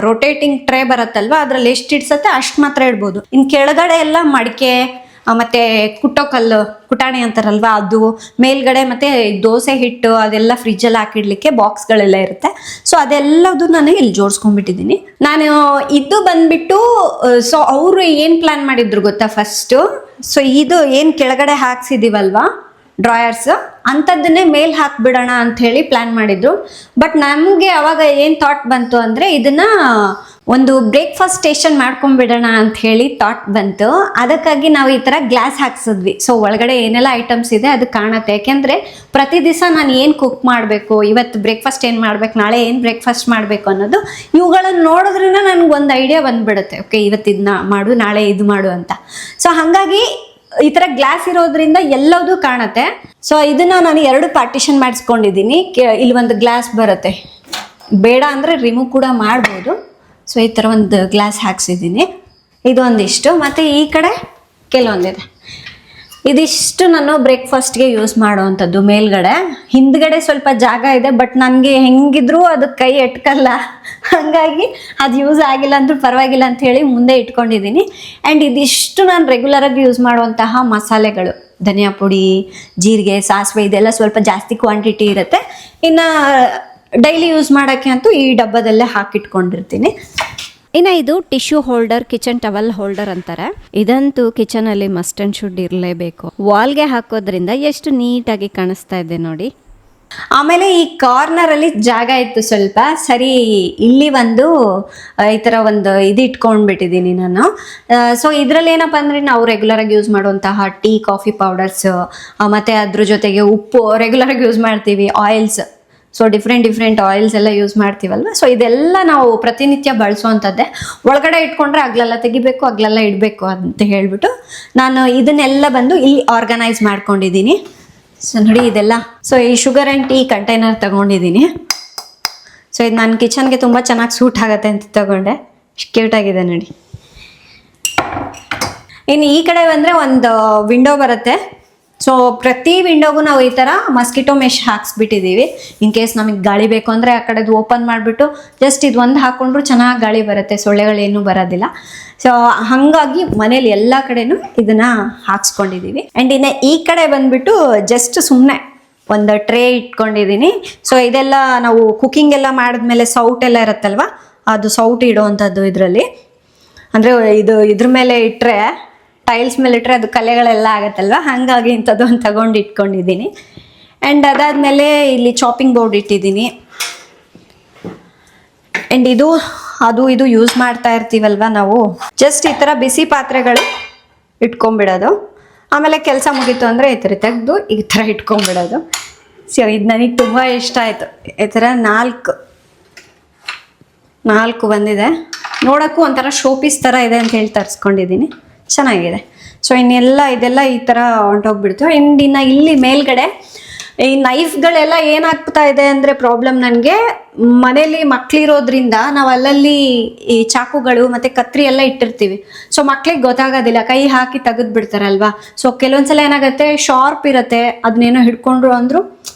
ರೊಟೇಟಿಂಗ್ ಟ್ರೇ ಬರುತ್ತಲ್ವ, ಅದರಲ್ಲಿ ಎಷ್ಟು ಇಡ್ಸತ್ತೆ ಅಷ್ಟು ಮಾತ್ರ ಇಡ್ಬೋದು. ಇನ್ನು ಕೆಳಗಡೆ ಎಲ್ಲ ಮಡಿಕೆ ಮತ್ತು ಕುಟ್ಟೋಕಲ್ಲು, ಕುಟಾಣಿ ಅಂತಾರಲ್ವ ಅದು, ಮೇಲ್ಗಡೆ ಮತ್ತು ದೋಸೆ ಹಿಟ್ಟು ಅದೆಲ್ಲ ಫ್ರಿಜ್ಜಲ್ಲಿ ಹಾಕಿಡ್ಲಿಕ್ಕೆ ಬಾಕ್ಸ್ಗಳೆಲ್ಲ ಇರುತ್ತೆ. ಸೊ ಅದೆಲ್ಲದು ನಾನು ಇಲ್ಲಿ ಜೋಡಿಸ್ಕೊಂಡ್ಬಿಟ್ಟಿದ್ದೀನಿ. ನಾನು ಇದು ಬಂದ್ಬಿಟ್ಟು ಸೊ ಅವರು ಏನು ಪ್ಲ್ಯಾನ್ ಮಾಡಿದ್ರು ಗೊತ್ತಾ ಫಸ್ಟು, ಸೊ ಇದು ಏನು ಕೆಳಗಡೆ ಹಾಕ್ಸಿದ್ದೀವಲ್ವಾ ಡ್ರಾಯರ್ಸ್, ಅಂಥದ್ದನ್ನೇ ಮೇಲೆ ಹಾಕ್ಬಿಡೋಣ ಅಂಥೇಳಿ ಪ್ಲ್ಯಾನ್ ಮಾಡಿದ್ರು. ಬಟ್ ನಮಗೆ ಅವಾಗ ಏನು ಥಾಟ್ ಬಂತು ಅಂದರೆ ಇದನ್ನು ಒಂದು ಬ್ರೇಕ್ಫಾಸ್ಟ್ ಸ್ಟೇಷನ್ ಮಾಡ್ಕೊಂಡ್ಬಿಡೋಣ ಅಂತ ಹೇಳಿ ಥಾಟ್ ಬಂತು. ಅದಕ್ಕಾಗಿ ನಾವು ಈ ಥರ ಗ್ಲಾಸ್ ಹಾಕ್ಸಿದ್ವಿ. ಸೊ ಒಳಗಡೆ ಏನೆಲ್ಲ ಐಟಮ್ಸ್ ಇದೆ ಅದು ಕಾಣುತ್ತೆ. ಯಾಕೆಂದರೆ ಪ್ರತಿ ದಿವಸ ನಾನು ಏನು ಕುಕ್ ಮಾಡಬೇಕು, ಇವತ್ತು ಬ್ರೇಕ್ಫಾಸ್ಟ್ ಏನು ಮಾಡ್ಬೇಕು, ನಾಳೆ ಏನು ಬ್ರೇಕ್ಫಾಸ್ಟ್ ಮಾಡಬೇಕು ಅನ್ನೋದು ಇವುಗಳನ್ನು ನೋಡೋದ್ರಿಂದ ನನಗೊಂದು ಐಡಿಯಾ ಬಂದುಬಿಡುತ್ತೆ. ಓಕೆ, ಇವತ್ತು ಇದನ್ನ ಮಾಡು, ನಾಳೆ ಇದು ಮಾಡು ಅಂತ. ಸೊ ಹಾಗಾಗಿ ಈ ಥರ ಗ್ಲಾಸ್ ಇರೋದ್ರಿಂದ ಎಲ್ಲದೂ ಕಾಣುತ್ತೆ. ಸೊ ಇದನ್ನ ನಾನು 2 ಪಾರ್ಟಿಷನ್ ಮಾಡಿಸ್ಕೊಂಡಿದ್ದೀನಿ. ಇಲ್ಲಿ ಒಂದು ಗ್ಲಾಸ್ ಬರುತ್ತೆ, ಬೇಡ ಅಂದರೆ ರಿಮೂವ್ ಕೂಡ ಮಾಡ್ಬೋದು. ಸೊ ಈ ಥರ ಒಂದು ಗ್ಲಾಸ್ ಹಾಕ್ಸಿದ್ದೀನಿ. ಇದು ಒಂದಿಷ್ಟು, ಮತ್ತು ಈ ಕಡೆ ಕೆಲವೊಂದಿದೆ. ಇದಿಷ್ಟು ನಾನು ಬ್ರೇಕ್ಫಾಸ್ಟ್ಗೆ ಯೂಸ್ ಮಾಡೋವಂಥದ್ದು. ಮೇಲ್ಗಡೆ ಹಿಂದ್ಗಡೆ ಸ್ವಲ್ಪ ಜಾಗ ಇದೆ, ಬಟ್ ನನಗೆ ಹೆಂಗಿದ್ರೂ ಅದು ಕೈ ಎಟ್ಕಲ್ಲ, ಹಾಗಾಗಿ ಅದು ಯೂಸ್ ಆಗಿಲ್ಲ ಅಂದ್ರೂ ಪರವಾಗಿಲ್ಲ ಅಂತ ಹೇಳಿ ಮುಂದೆ ಇಟ್ಕೊಂಡಿದ್ದೀನಿ. ಆ್ಯಂಡ್ ಇದಿಷ್ಟು ನಾನು ರೆಗ್ಯುಲರಾಗಿ ಯೂಸ್ ಮಾಡುವಂತಹ ಮಸಾಲೆಗಳು, ಧನಿಯಾ ಪುಡಿ, ಜೀರಿಗೆ, ಸಾಸಿವೆ, ಇದೆಲ್ಲ ಸ್ವಲ್ಪ ಜಾಸ್ತಿ ಕ್ವಾಂಟಿಟಿ ಇರುತ್ತೆ. ಇನ್ನು ಡೈಲಿ ಯೂಸ್ ಮಾಡೋಕ್ಕೆ ಅಂತೂ ಈ ಡಬ್ಬದಲ್ಲೇ ಹಾಕಿಟ್ಕೊಂಡಿರ್ತೀನಿ. ಇನ್ನು ಇದು tissue holder, kitchen towel holder ಅಂತಾರೆ. ಇದಂತೂ ಕಿಚನ್ ಅಲ್ಲಿ ಮಸ್ಟ್ ಅಂಡ್ ಶುಡ್ ಇರಲೇಬೇಕು. ವಾಲ್ಗೆ ಹಾಕೋದ್ರಿಂದ ಎಷ್ಟು ನೀಟಾಗಿ ಕಾಣಿಸ್ತಾ ಇದೆ ನೋಡಿ. ಆಮೇಲೆ ಈ ಕಾರ್ನರಲ್ಲಿ ಜಾಗ ಇತ್ತು ಸ್ವಲ್ಪ, ಸರಿ ಇಲ್ಲಿ ಒಂದು ಈ ಥರ ಒಂದು ಇದು ಇಟ್ಕೊಂಡ್ಬಿಟ್ಟಿದ್ದೀನಿ ನಾನು. ಸೊ ಇದರಲ್ಲಿ ಏನಪ್ಪ ಅಂದರೆ ನಾವು ರೆಗ್ಯುಲರಾಗಿ ಯೂಸ್ ಮಾಡುವಂತಹ ಟೀ, ಕಾಫಿ ಪೌಡರ್ಸ್, ಮತ್ತು ಅದ್ರ ಜೊತೆಗೆ ಉಪ್ಪು ರೆಗ್ಯುಲರಾಗಿ ಯೂಸ್ ಮಾಡ್ತೀವಿ, ಆಯಿಲ್ಸ್, ಸೊ ಡಿಫ್ರೆಂಟ್ ಆಯಿಲ್ಸ್ ಎಲ್ಲ ಯೂಸ್ ಮಾಡ್ತೀವಲ್ವ. ಸೊ ಇದೆಲ್ಲ ನಾವು ಪ್ರತಿನಿತ್ಯ ಬಳಸುವಂಥದ್ದೇ. ಒಳಗಡೆ ಇಟ್ಕೊಂಡ್ರೆ ಅಗ್ಲೆಲ್ಲ ತೆಗಿಬೇಕು, ಅಗ್ಲೆಲ್ಲ ಇಡಬೇಕು ಅಂತ ಹೇಳಿಬಿಟ್ಟು ನಾನು ಇದನ್ನೆಲ್ಲ ಬಂದು ಇಲ್ಲಿ ಆರ್ಗನೈಸ್ ಮಾಡ್ಕೊಂಡಿದ್ದೀನಿ. ಸೊ ನೋಡಿ ಇದೆಲ್ಲ. ಸೊ ಈ ಶುಗರ್ ಆ್ಯಂಡ್ ಟೀ ಕಂಟೈನರ್ ತಗೊಂಡಿದ್ದೀನಿ. ಸೊ ಇದು ನನ್ನ ಕಿಚನ್ಗೆ ತುಂಬ ಚೆನ್ನಾಗಿ ಸೂಟ್ ಆಗುತ್ತೆ ಅಂತ ತಗೊಂಡೆ. ಕ್ಯೂಟಾಗಿದೆ ನೋಡಿ. ಇನ್ನು ಈ ಕಡೆ ಬಂದರೆ ಒಂದು ವಿಂಡೋ ಬರುತ್ತೆ. ಸೊ ಪ್ರತಿ ವಿಂಡೋಗೂ ನಾವು ಈ ಥರ ಮಸ್ಕಿಟೋ ಮೆಶ್ ಹಾಕ್ಸ್ಬಿಟ್ಟಿದ್ದೀವಿ. ಇನ್ ಕೇಸ್ ನಮಗೆ ಗಾಳಿ ಬೇಕು ಅಂದರೆ ಆ ಕಡೆದು ಓಪನ್ ಮಾಡಿಬಿಟ್ಟು ಜಸ್ಟ್ ಇದು ಒಂದು ಹಾಕ್ಕೊಂಡ್ರು ಚೆನ್ನಾಗಿ ಗಾಳಿ ಬರುತ್ತೆ, ಸೊಳ್ಳೆಗಳೇನೂ ಬರೋದಿಲ್ಲ. ಸೊ ಹಾಗಾಗಿ ಮನೇಲಿ ಎಲ್ಲ ಕಡೆನೂ ಇದನ್ನು ಹಾಕ್ಸ್ಕೊಂಡಿದ್ದೀವಿ. ಆ್ಯಂಡ್ ಇನ್ನು ಈ ಕಡೆ ಬಂದುಬಿಟ್ಟು ಜಸ್ಟ್ ಸುಮ್ಮನೆ ಒಂದು ಟ್ರೇ ಇಟ್ಕೊಂಡಿದ್ದೀನಿ. ಸೊ ಇದೆಲ್ಲ ನಾವು ಕುಕ್ಕಿಂಗ್ ಎಲ್ಲ ಮಾಡಿದ್ಮೇಲೆ ಸೌಟೆಲ್ಲ ಇರುತ್ತಲ್ವ, ಅದು ಸೌಟ್ ಇಡುವಂಥದ್ದು ಇದರಲ್ಲಿ. ಅಂದರೆ ಇದ್ರ ಮೇಲೆ ಇಟ್ಟರೆ, ಟೈಲ್ಸ್ ಮೇಲೆ ಇಟ್ಟರೆ ಅದು ಕಲೆಗಳೆಲ್ಲ ಆಗುತ್ತಲ್ವ, ಹಾಗಾಗಿ ಇಂಥದ್ದು ಒಂದು ತಗೊಂಡು ಇಟ್ಕೊಂಡಿದ್ದೀನಿ. ಆ್ಯಂಡ್ ಅದಾದಮೇಲೆ ಇಲ್ಲಿ ಚಾಪಿಂಗ್ ಬೋರ್ಡ್ ಇಟ್ಟಿದ್ದೀನಿ. ಆ್ಯಂಡ್ ಇದು ಯೂಸ್ ಮಾಡ್ತಾ ಇರ್ತೀವಲ್ವ ನಾವು, ಜಸ್ಟ್ ಈ ಥರ ಬಿಸಿ ಪಾತ್ರೆಗಳು ಇಟ್ಕೊಂಬಿಡೋದು. ಆಮೇಲೆ ಕೆಲಸ ಮುಗೀತು ಅಂದರೆ ಈ ಥರ ತೆಗೆದು ಈ ಥರ ಇಟ್ಕೊಂಬಿಡೋದು. ಸೊ ಇದು ನನಗೆ ತುಂಬ ಇಷ್ಟ ಆಯಿತು. ಈ ಥರ ನಾಲ್ಕು ಬಂದಿದೆ. ನೋಡೋಕ್ಕೂ ಒಂಥರ ಶೋಪೀಸ್ ಥರ ಇದೆ ಅಂತ ಹೇಳಿ ತರಿಸ್ಕೊಂಡಿದ್ದೀನಿ, ಚೆನ್ನಾಗಿದೆ. ಸೊ ಇದೆಲ್ಲ ಈ ಥರ ಹೊಂಟೋಗ್ಬಿಡ್ತು. ಆ್ಯಂಡ್ ಇನ್ನು ಇಲ್ಲಿ ಮೇಲ್ಗಡೆ ಈ ನೈಫ್ಗಳೆಲ್ಲ ಏನಾಗ್ತಾ ಇದೆ ಅಂದರೆ ಪ್ರಾಬ್ಲಮ್, ನನಗೆ ಮನೇಲಿ ಮಕ್ಕಳಿರೋದ್ರಿಂದ ನಾವು ಅಲ್ಲಲ್ಲಿ ಈ ಚಾಕುಗಳು ಮತ್ತು ಕತ್ರಿ ಎಲ್ಲ ಇಟ್ಟಿರ್ತೀವಿ. ಸೊ ಮಕ್ಳಿಗೆ ಗೊತ್ತಾಗೋದಿಲ್ಲ, ಕೈ ಹಾಕಿ ತೆಗೆದು ಬಿಡ್ತಾರಲ್ವಾ. ಸೊ ಕೆಲವೊಂದ್ಸಲ ಏನಾಗುತ್ತೆ, ಶಾರ್ಪ್ ಇರುತ್ತೆ, ಅದನ್ನೇನೋ ಹಿಡ್ಕೊಂಡ್ರು ಅಂದರು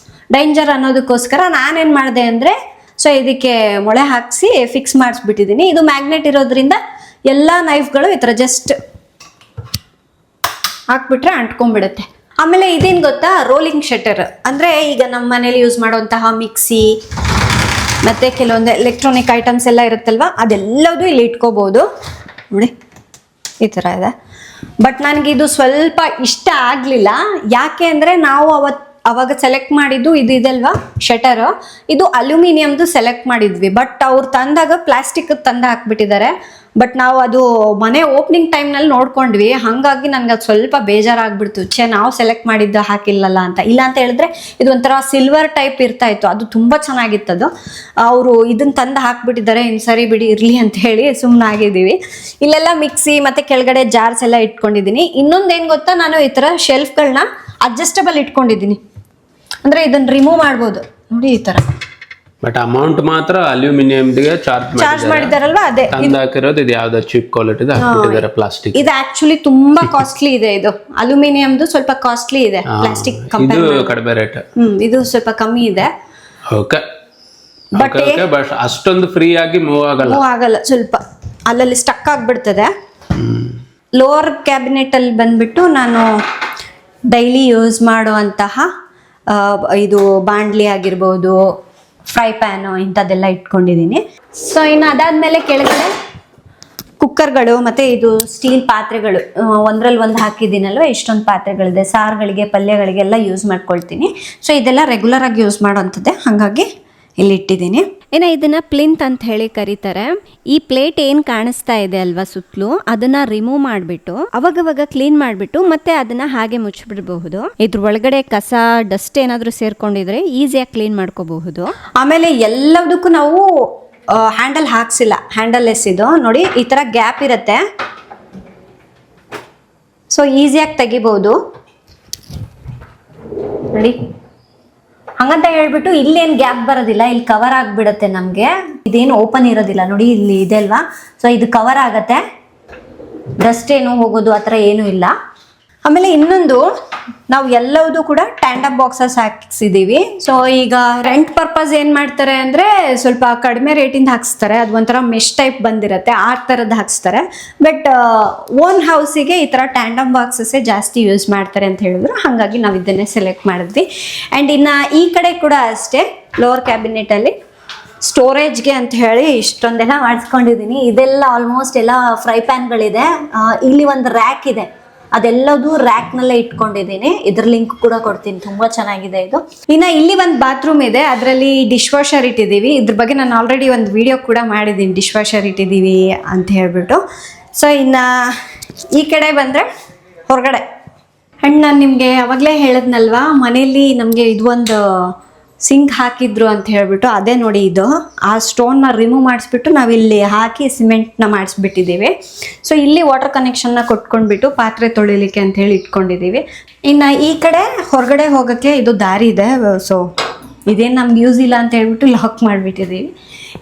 ಡೇಂಜರ್ ಅನ್ನೋದಕ್ಕೋಸ್ಕರ ನಾನೇನು ಮಾಡಿದೆ ಅಂದರೆ ಸೊ ಇದಕ್ಕೆ ಮೊಳೆ ಹಾಕಿಸಿ ಫಿಕ್ಸ್ ಮಾಡಿಸ್ಬಿಟ್ಟಿದ್ದೀನಿ. ಇದು ಮ್ಯಾಗ್ನೆಟ್ ಇರೋದ್ರಿಂದ ಎಲ್ಲ ನೈಫ್ಗಳು ಈ ಥರ ಜಸ್ಟ್ ಹಾಕ್ಬಿಟ್ರೆ ಅಂಟ್ಕೊಂಡ್ಬಿಡುತ್ತೆ. ಆಮೇಲೆ ಇದೇನು ಗೊತ್ತಾ, ರೋಲಿಂಗ್ ಶಟರ್. ಅಂದರೆ ಈಗ ನಮ್ಮ ಮನೇಲಿ ಯೂಸ್ ಮಾಡುವಂತಹ ಮಿಕ್ಸಿ ಮತ್ತು ಕೆಲವೊಂದು ಎಲೆಕ್ಟ್ರಾನಿಕ್ ಐಟಮ್ಸ್ ಎಲ್ಲ ಇರುತ್ತಲ್ವ, ಅದೆಲ್ಲದೂ ಇಲ್ಲಿ ಇಟ್ಕೋಬೋದು. ನೋಡಿ ಈ ಥರ ಇದೆ. ಬಟ್ ನನಗಿದು ಸ್ವಲ್ಪ ಇಷ್ಟ ಆಗಲಿಲ್ಲ. ಯಾಕೆ ಅಂದರೆ ನಾವು ಅವಾಗ ಸೆಲೆಕ್ಟ್ ಮಾಡಿದ್ದು ಇದು ಇದಲ್ವಾ ಶಟರ್, ಇದು ಅಲ್ಯೂಮಿನಿಯಮ್ದು ಸೆಲೆಕ್ಟ್ ಮಾಡಿದ್ವಿ. ಬಟ್ ಅವ್ರು ತಂದಾಗ ಪ್ಲಾಸ್ಟಿಕ್ ತಂದು ಹಾಕ್ಬಿಟ್ಟಿದ್ದಾರೆ. ಬಟ್ ನಾವು ಅದು ಮನೆ ಓಪನಿಂಗ್ ಟೈಮ್ನಲ್ಲಿ ನೋಡ್ಕೊಂಡ್ವಿ, ಹಾಗಾಗಿ ನನಗೆ ಅದು ಸ್ವಲ್ಪ ಬೇಜಾರಾಗ್ಬಿಡ್ತು. ನಾವು ಸೆಲೆಕ್ಟ್ ಮಾಡಿದ್ದು ಹಾಕಿಲ್ಲಲ್ಲ ಅಂತ. ಇಲ್ಲ ಅಂತ ಹೇಳಿದ್ರೆ ಇದು ಒಂಥರ ಸಿಲ್ವರ್ ಟೈಪ್ ಇರ್ತಾ ಇತ್ತು, ಅದು ತುಂಬ ಚೆನ್ನಾಗಿತ್ತದು. ಅವರು ಇದನ್ನ ತಂದು ಹಾಕ್ಬಿಟ್ಟಿದ್ದಾರೆ, ಇನ್ನು ಸರಿ ಬಿಡಿ ಇರಲಿ ಅಂತ ಹೇಳಿ ಸುಮ್ಮನಾಗಿದ್ದೀವಿ. ಇಲ್ಲೆಲ್ಲ ಮಿಕ್ಸಿ ಮತ್ತು ಕೆಳಗಡೆ ಜಾರ್ಸ್ ಎಲ್ಲ ಇಟ್ಕೊಂಡಿದ್ದೀನಿ. ಇನ್ನೊಂದೇನು ಗೊತ್ತಾ, ನಾನು ಈ ಥರ ಶೆಲ್ಫ್ಗಳನ್ನ ಅಡ್ಜಸ್ಟಬಲ್ ಇಟ್ಕೊಂಡಿದ್ದೀನಿ. ಅಂದರೆ ಇದನ್ನು ರಿಮೂವ್ ಮಾಡ್ಬೋದು. ನೋಡಿ ಈ ಥರ. ಬಟ್ ಅಮೌಂಟ್ ಮಾತ್ರ ಅಲ್ಯೂಮಿನಿಯಂಗೆ ಚಾರ್ಜ್ ಮಾಡಿದಾರಲ್ವಾ, ಅದೇ ತಂದು ಹಾಕಿರೋದು. ಇದು ಯಾವ್ದು ಚೀಪ್ ಕ್ವಾಲಿಟಿ ಹಾಕಿದ್ದಾರೆ ಪ್ಲಾಸ್ಟಿಕ್. ಇದು ಆಕ್ಚುಲಿ ತುಂಬಾ ಕಾಸ್ಟ್ಲಿ ಇದೆ. ಇದು ಅಲ್ಯೂಮಿನಿಯಂದು ಸ್ವಲ್ಪ ಕಾಸ್ಟ್ಲಿ ಇದೆ, ಪ್ಲಾಸ್ಟಿಕ್ ಇದು ಕಡಿಮೆ ರೇಟ್. ಇದು ಸ್ವಲ್ಪ ಕಮ್ಮಿ ಇದೆ. ಓಕೆ ಬಟ್ ಅಷ್ಟೊಂದು ಫ್ರೀ ಆಗಿ ಮೂವ್ ಆಗಲ್ಲ, ಸ್ವಲ್ಪ ಅಲ್ಲಲ್ಲಿ ಸ್ಟಕ್ ಆಗ್ಬಿಡ್ತದೆ. ಲೋವರ್ ಕ್ಯಾಬಿನೆಟ್ ಅಲ್ಲಿ ಬಂದ್ಬಿಟ್ಟು ನಾನು ಡೈಲಿ ಯೂಸ್ ಮಾಡುವಂತಹ ಇದು ಬಾಂಡ್ಲಿ ಆಗಿರ್ಬೋದು, ಫ್ರೈ ಪ್ಯಾನು ಇಂಥದ್ದೆಲ್ಲ ಇಟ್ಕೊಂಡಿದ್ದೀನಿ. ಸೊ ಇನ್ನು ಅದಾದಮೇಲೆ ಕೆಳಗಡೆ ಕುಕ್ಕರ್ಗಳು ಮತ್ತು ಇದು ಸ್ಟೀಲ್ ಪಾತ್ರೆಗಳು ಒಂದರಲ್ಲಿ ಒಂದು ಹಾಕಿದ್ದೀನಲ್ವ, ಇಷ್ಟೊಂದು ಪಾತ್ರೆಗಳಿದೆ. ಸಾರುಗಳಿಗೆ ಪಲ್ಯಗಳಿಗೆಲ್ಲ ಯೂಸ್ ಮಾಡ್ಕೊಳ್ತೀನಿ. ಸೊ ಇದೆಲ್ಲ ರೆಗ್ಯುಲರ್ ಆಗಿ ಯೂಸ್ ಮಾಡೋವಂಥದ್ದೇ, ಹಾಗಾಗಿ ಇಲ್ಲಿ ಇಟ್ಟಿದ್ದೀನಿ. ಇನ್ನು ಇದನ್ನ ಪ್ಲಿಂತ್ ಅಂತ ಹೇಳಿ ಕರೀತಾರೆ. ಈ ಪ್ಲೇಟ್ ಏನು ಕಾಣಿಸ್ತಾ ಇದೆ ಅಲ್ವಾ ಸುತ್ತಲೂ, ಅದನ್ನ ರಿಮೂವ್ ಮಾಡಿಬಿಟ್ಟು ಅವಾಗವಾಗ ಕ್ಲೀನ್ ಮಾಡಿಬಿಟ್ಟು ಮತ್ತೆ ಅದನ್ನ ಹಾಗೆ ಮುಚ್ಚಿಬಿಡಬಹುದು. ಇದ್ರ ಒಳಗಡೆ ಕಸ ಡಸ್ಟ್ ಏನಾದರೂ ಸೇರ್ಕೊಂಡಿದ್ರೆ ಈಸಿಯಾಗಿ ಕ್ಲೀನ್ ಮಾಡ್ಕೋಬಹುದು. ಆಮೇಲೆ ಎಲ್ಲದಕ್ಕೂ ನಾವು ಹ್ಯಾಂಡಲ್ ಹಾಕ್ಸಿಲ್ಲ, ಹ್ಯಾಂಡಲ್ ಲೆಸ್ ಇದು. ನೋಡಿ ಈ ಥರ ಗ್ಯಾಪ್ ಇರುತ್ತೆ, ಸೊ ಈಸಿಯಾಗಿ ತೆಗಿಬಹುದು. ನೋಡಿ ಹಂಗಂತ ಹೇಳ್ಬಿಟ್ಟು ಇಲ್ಲೇನು ಗ್ಯಾಪ್ ಬರೋದಿಲ್ಲ, ಇಲ್ಲಿ ಕವರ್ ಆಗಿಬಿಡುತ್ತೆ ನಮಗೆ. ಇದೇನು ಓಪನ್ ಇರೋದಿಲ್ಲ, ನೋಡಿ ಇಲ್ಲಿ ಇದೆ ಅಲ್ವಾ, ಸೊ ಇದು ಕವರ್ ಆಗತ್ತೆ, ಡಸ್ಟ್ ಏನು ಹೋಗೋದು ಆ ಥರ ಏನೂ ಇಲ್ಲ. ಆಮೇಲೆ ಇನ್ನೊಂದು, ನಾವು ಎಲ್ಲವೂ ಕೂಡ ಟ್ಯಾಂಡಮ್ ಬಾಕ್ಸಸ್ ಹಾಕ್ಸಿದ್ದೀವಿ. ಸೊ ಈಗ ರೆಂಟ್ ಪರ್ಪಸ್ ಏನು ಮಾಡ್ತಾರೆ ಅಂದರೆ ಸ್ವಲ್ಪ ಕಡಿಮೆ ರೇಟಿಂದ ಹಾಕ್ಸ್ತಾರೆ. ಅದು ಒಂಥರ ಮೆಶ್ ಟೈಪ್ ಬಂದಿರುತ್ತೆ, ಆ ಥರದ್ದು ಹಾಕ್ಸ್ತಾರೆ. ಬಟ್ ಓನ್ ಹೌಸಿಗೆ ಈ ಥರ ಟ್ಯಾಂಡಮ್ ಬಾಕ್ಸಸ್ಸೇ ಜಾಸ್ತಿ ಯೂಸ್ ಮಾಡ್ತಾರೆ ಅಂತ ಹೇಳಿದ್ರು, ಹಾಗಾಗಿ ನಾವು ಇದನ್ನೇ ಸೆಲೆಕ್ಟ್ ಮಾಡಿದ್ವಿ. ಆ್ಯಂಡ್ ಇನ್ನು ಈ ಕಡೆ ಕೂಡ ಅಷ್ಟೇ, ಲೋವರ್ ಕ್ಯಾಬಿನೆಟಲ್ಲಿ ಸ್ಟೋರೇಜ್ಗೆ ಅಂತ ಹೇಳಿ ಇಷ್ಟೊಂದೆಲ್ಲ ಮಾಡಿಸ್ಕೊಂಡಿದ್ದೀನಿ. ಇದೆಲ್ಲ ಆಲ್ಮೋಸ್ಟ್ ಎಲ್ಲ ಫ್ರೈ ಪ್ಯಾನ್ಗಳಿದೆ. ಇಲ್ಲಿ ಒಂದು ರ್ಯಾಕ್ ಇದೆ, ಅದೆಲ್ಲದೂ ರ್ಯಾಕ್ನಲ್ಲೇ ಇಟ್ಕೊಂಡಿದ್ದೀನಿ. ಇದ್ರ ಲಿಂಕ್ ಕೂಡ ಕೊಡ್ತೀನಿ, ತುಂಬ ಚೆನ್ನಾಗಿದೆ ಇದು. ಇನ್ನು ಇಲ್ಲಿ ಒಂದು ಬಾತ್ರೂಮ್ ಇದೆ, ಅದರಲ್ಲಿ ಡಿಶ್ ವಾಷರ್ ಇಟ್ಟಿದ್ದೀವಿ. ಇದ್ರ ಬಗ್ಗೆ ನಾನು ಆಲ್ರೆಡಿ ಒಂದು ವಿಡಿಯೋ ಕೂಡ ಮಾಡಿದ್ದೀನಿ, ಡಿಶ್ ವಾಷರ್ ಇಟ್ಟಿದ್ದೀವಿ ಅಂತ ಹೇಳ್ಬಿಟ್ಟು. ಸೊ ಇನ್ನು ಈ ಕಡೆ ಬಂದರೆ ಹೊರಗಡೆ. ಆ್ಯಂಡ್ ನಾನು ನಿಮಗೆ ಅವಾಗಲೇ ಹೇಳಿದ್ನಲ್ವಾ, ಮನೆಯಲ್ಲಿ ನಮಗೆ ಇದು ಒಂದು ಸಿಂಕ್ ಹಾಕಿದ್ರು ಅಂತ ಹೇಳ್ಬಿಟ್ಟು, ಅದೇ ನೋಡಿ ಇದು. ಆ ಸ್ಟೋನ್ನ ರಿಮೂವ್ ಮಾಡಿಸ್ಬಿಟ್ಟು ನಾವಿಲ್ಲಿ ಹಾಕಿ ಸಿಮೆಂಟ್ನ ಮಾಡಿಸ್ಬಿಟ್ಟಿದ್ದೀವಿ. ಸೊ ಇಲ್ಲಿ ವಾಟರ್ ಕನೆಕ್ಷನ್ನ ಕೊಟ್ಕೊಂಡ್ಬಿಟ್ಟು ಪಾತ್ರೆ ತೊಳಿಲಿಕ್ಕೆ ಅಂತ ಹೇಳಿ ಇಟ್ಕೊಂಡಿದ್ದೀವಿ. ಇನ್ನು ಈ ಕಡೆ ಹೊರಗಡೆ ಹೋಗೋಕ್ಕೆ ಇದು ದಾರಿ ಇದೆ. ಸೊ ಇದೇನು ನಮ್ಗೆ ಯೂಸ್ ಇಲ್ಲ ಅಂತ ಹೇಳ್ಬಿಟ್ಟು ಲಾಕ್ ಮಾಡಿಬಿಟ್ಟಿದ್ದೀವಿ.